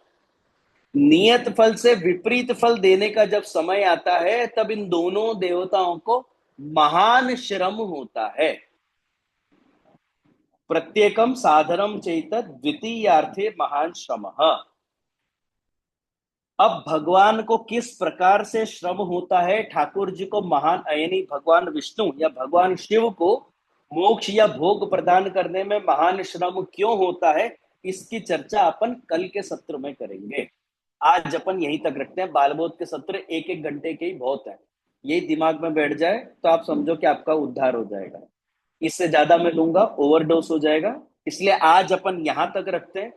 नियत फल से विपरीत फल देने का जब समय आता है तब इन दोनों देवताओं को महान श्रम होता है। प्रत्येकम साधनम चैत द्वितीयार्थे महान श्रमः। अब भगवान को किस प्रकार से श्रम होता है, ठाकुर जी को महान, यानी भगवान विष्णु या भगवान शिव को मोक्ष या भोग प्रदान करने में महान श्रम क्यों होता है, इसकी चर्चा अपन कल के सत्र में करेंगे। आज अपन यहीं तक रखते हैं। बालबोध के सत्र एक एक घंटे के ही बहुत है, यही दिमाग में बैठ जाए तो आप समझो कि आपका उद्धार हो जाएगा। इससे ज्यादा मैं लूंगा ओवरडोज हो जाएगा, इसलिए आज अपन यहां तक रखते हैं।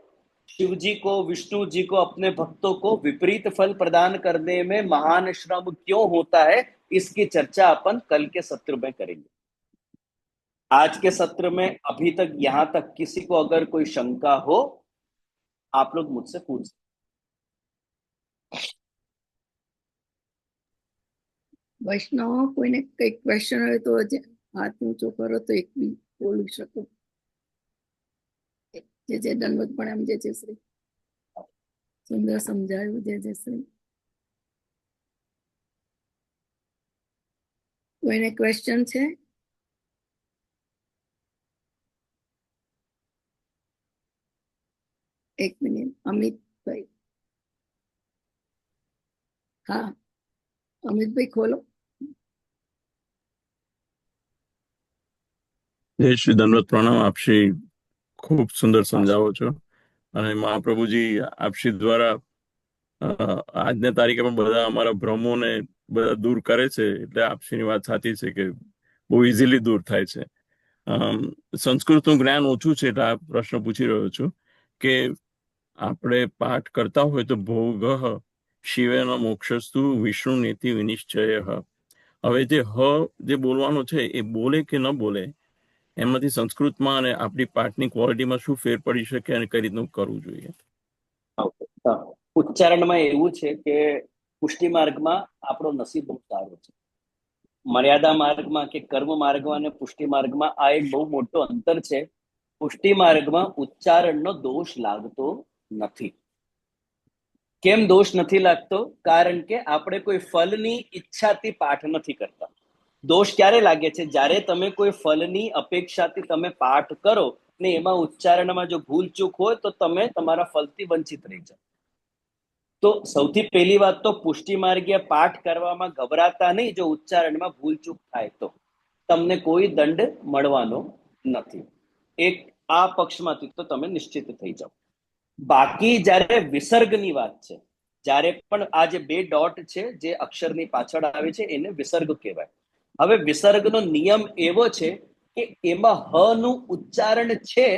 शिव जी को, विष्णु जी को, अपने भक्तों को विपरीत फल प्रदान करने में महान श्रम क्यों होता है, इसकी चर्चा अपन कल के सत्र में करेंगे। आज के सत्र में अभी तक यहां तक किसी को अगर कोई शंका हो आप लोग मुझसे पूछ। વૈષ્ણવ કોઈને કઈ ક્વેશ્ચન હોય તો હાથ ઊંચો કરો તો એક બી બોલી શકો. જે જે દંડવત પ્રણામ. જય જય શ્રી. સુંદર સમજાયું. જય જય શ્રી. કોઈને ક્વેશ્ચન છે? એક મિનિટ. અમિતભાઈ. હા અમિતભાઈ ખોલો. જય શ્રી દંડવત પ્રણામ. આપશ્રી ખૂબ સુંદર સમજાવો છો અને મહાપ્રભુજી આપશ્રી દ્વારા આજના તારીખે પણ બધા અમારા ભ્રમોને બધા દૂર કરે છે, એટલે આપશ્રીની વાત સાચી છે કે બહુ ઇઝીલી દૂર થાય છે. સંસ્કૃતનું જ્ઞાન ઓછું છે એટલે આ પ્રશ્ન પૂછી રહ્યો છું કે આપણે પાઠ કરતા હોય તો ભોગ શિવેન મોક્ષસ્તુ વિષ્ણુ નીતિ વિનિશ્ચય. હવે જે બોલવાનો છે એ બોલે કે ન બોલે એમાંથી સંસ્કૃતમાં અને આપણી પાઠની ક્વોલિટીમાં શું ફેર પડી શકે અને કઈ રીતનું કરવું જોઈએ? ઉચ્ચારણમાં એવું છે કે પુષ્ટિ માર્ગમાં આપણો નસીબ બહુ સારો છે. મર્યાદા માર્ગમાં કે કર્મ માર્ગમાં અને પુષ્ટિ માર્ગમાં આ એક બહુ મોટો અંતર છે. પુષ્ટિ માર્ગમાં ઉચ્ચારણનો દોષ લાગતો નથી. કેમ દોષ નથી લાગતો? કારણ કે આપણે કોઈ ફલની ઈચ્છાથી પાઠ નથી કરતા. દોષ ક્યારે લાગે છે? જ્યારે તમે કોઈ ફલની અપેક્ષાથી તમે પાઠ કરો ને એમાં ઉચ્ચારણમાં જો ભૂલ ચૂક હોય તો તમે તમારા ફલથી વંચિત રહી જાઓ. તો સૌથી પહેલી વાત તો પુષ્ટિ માર્ગીય પાઠ કરવામાં ગભરાતા નહીં. જો ઉચ્ચારણમાં ભૂલ ચૂક થાય તો તમને કોઈ દંડ મળવાનો નથી. એક આ પક્ષમાંથી તો તમે નિશ્ચિત થઈ જાઓ. બાકી જ્યારે વિસર્ગની વાત છે, જ્યારે પણ આ જે બે ડોટ છે જે અક્ષરની પાછળ આવે છે એને વિસર્ગ કહેવાય. હવે વિસર્ગનો નિયમ એવો છે કે એમાં હ નું ઉચ્ચારણ છે,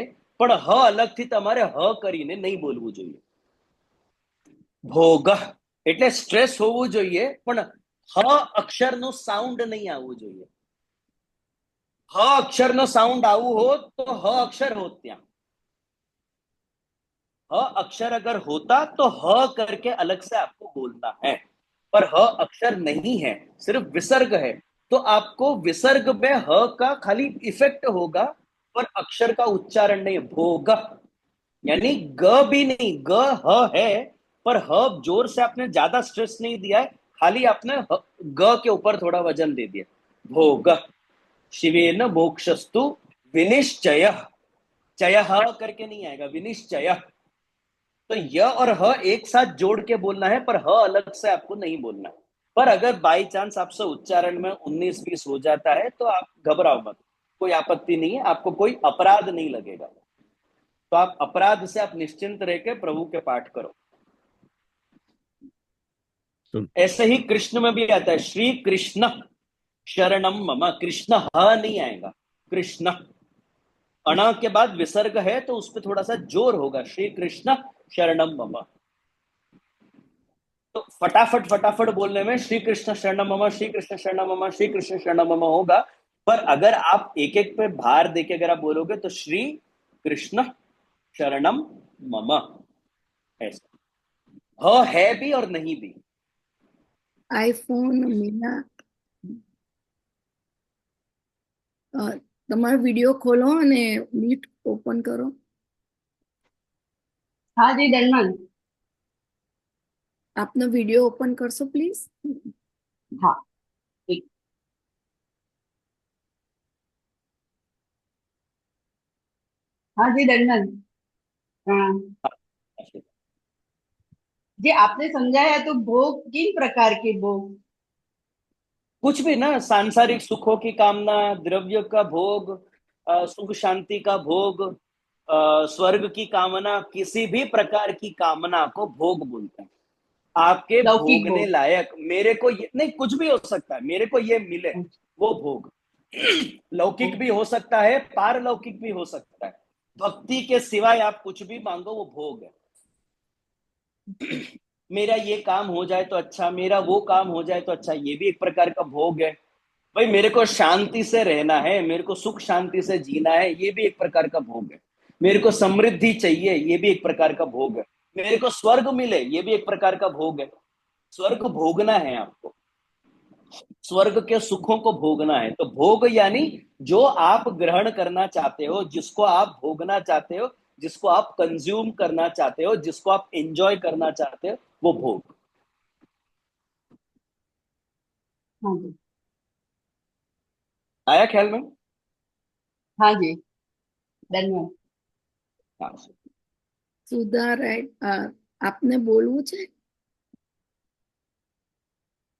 પણ હ અલગથી તમારે હ કરીને નહીં બોલવું જોઈએ. ભોગ એટલે સ્ટ્રેસ હોવું જોઈએ, પણ હ અક્ષરનું સાઉન્ડ નહીં આવવું જોઈએ. હ અક્ષરનો સાઉન્ડ આવવું હોત તો હ અક્ષર હોત ત્યાં. ह अक्षर अगर होता तो ह करके अलग से आपको बोलना है, पर ह अक्षर नहीं है, सिर्फ विसर्ग है. तो आपको विसर्ग में ह का खाली इफेक्ट होगा, पर अक्षर का उच्चारण नहीं. भोग यानी ग भी नहीं, ग ह है, पर ह जोर से आपने ज्यादा स्ट्रेस नहीं दिया है, खाली आपने ग के ऊपर थोड़ा वजन दे दिया. भोग शिवेन मोक्षस्तु विनिश्चय. चय करके नहीं आएगा, विनिश्चय. तो य और ह एक साथ जोड़ के बोलना है, पर ह अलग से आपको नहीं बोलना है. पर अगर बाई चांस आपसे उच्चारण में 19-20 हो जाता है तो आप घबराओ मत, कोई आपत्ति नहीं है, आपको कोई अपराध नहीं लगेगा. तो आप अपराध से आप निश्चिंत रह के प्रभु के पाठ करो. ऐसे ही कृष्ण में भी आता है, श्री कृष्ण शरणम मम. कृष्ण ह नहीं आएगा, कृष्ण. अणा के बाद विसर्ग है तो उस पर थोड़ा सा जोर होगा, श्री कृष्ण शरणम मम. तो फटाफट फटाफट बोलने में श्री कृष्ण शरणम मम, श्री कृष्ण शरणम मम, श्री कृष्ण शरणम मम होगा. पर अगर आप एक एक पे भार देके अगर आप बोलोगे तो श्री कृष्ण शरणम मम, ऐसा. ह है भी और नहीं भी. આઈફોન મીના તમારો વિડીયો ખોલો અને મીટ ઓપન કરો. हाँ जी धनवन. આપનો વિડીયો ઓપન કરશો પ્લીઝ? हाँ ठीक. हाँ जी धनवन. हाँ जी, आपने समझाया तो भोग किन प्रकार के भोग? कुछ भी ना, सांसारिक सुखों की कामना, द्रव्य का भोग, सुख शांति का भोग, स्वर्ग की कामना, किसी भी प्रकार की कामना को भोग बोलते हैं. आपके लौकिक भोगने भोग. लायक, मेरे को ये नहीं, कुछ भी हो सकता है, मेरे को ये मिले, वो भोग. लौकिक भी हो सकता है, पारलौकिक भी हो सकता है. भक्ति के सिवाय आप कुछ भी मांगो वो भोग है. मेरा ये काम हो जाए तो अच्छा, मेरा वो काम हो जाए तो अच्छा, ये भी एक प्रकार का भोग है. भाई मेरे को शांति से रहना है, मेरे को सुख शांति से जीना है, ये भी एक प्रकार का भोग है. मेरे को समृद्धि चाहिए, ये भी एक प्रकार का भोग है. मेरे को स्वर्ग मिले, ये भी एक प्रकार का भोग है. स्वर्ग भोगना है आपको, स्वर्ग के सुखों को भोगना है. तो भोग यानी जो आप ग्रहण करना चाहते हो, जिसको आप भोगना चाहते हो, जिसको आप कंज्यूम करना चाहते हो, जिसको आप एंजॉय करना चाहते हो, वो भोग. हाँ जी. आया ख्याल में? हाँ जी धनवन. हाँ. સુધા રાઈટ, આપને બોલવું છે?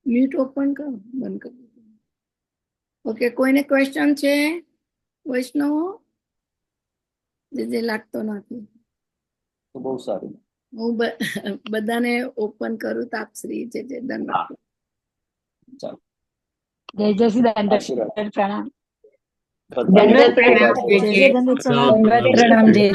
મ્યુટ ઓપન કરો, બંધ કરો. ઓકે, કોઈને ક્વેશ્ચન છે વૈષ્ણવ? જે લાગતો નથી. તો બહુ સારું. હું બધાને ઓપન કરું તો આપ શ્રી જે દંડ. હા ચાલો. जय श्री दंड आशीर्वाद. प्रणाम. दंडवत प्रणाम. जय जय दंड प्रणाम. दंडवत प्रणाम. जय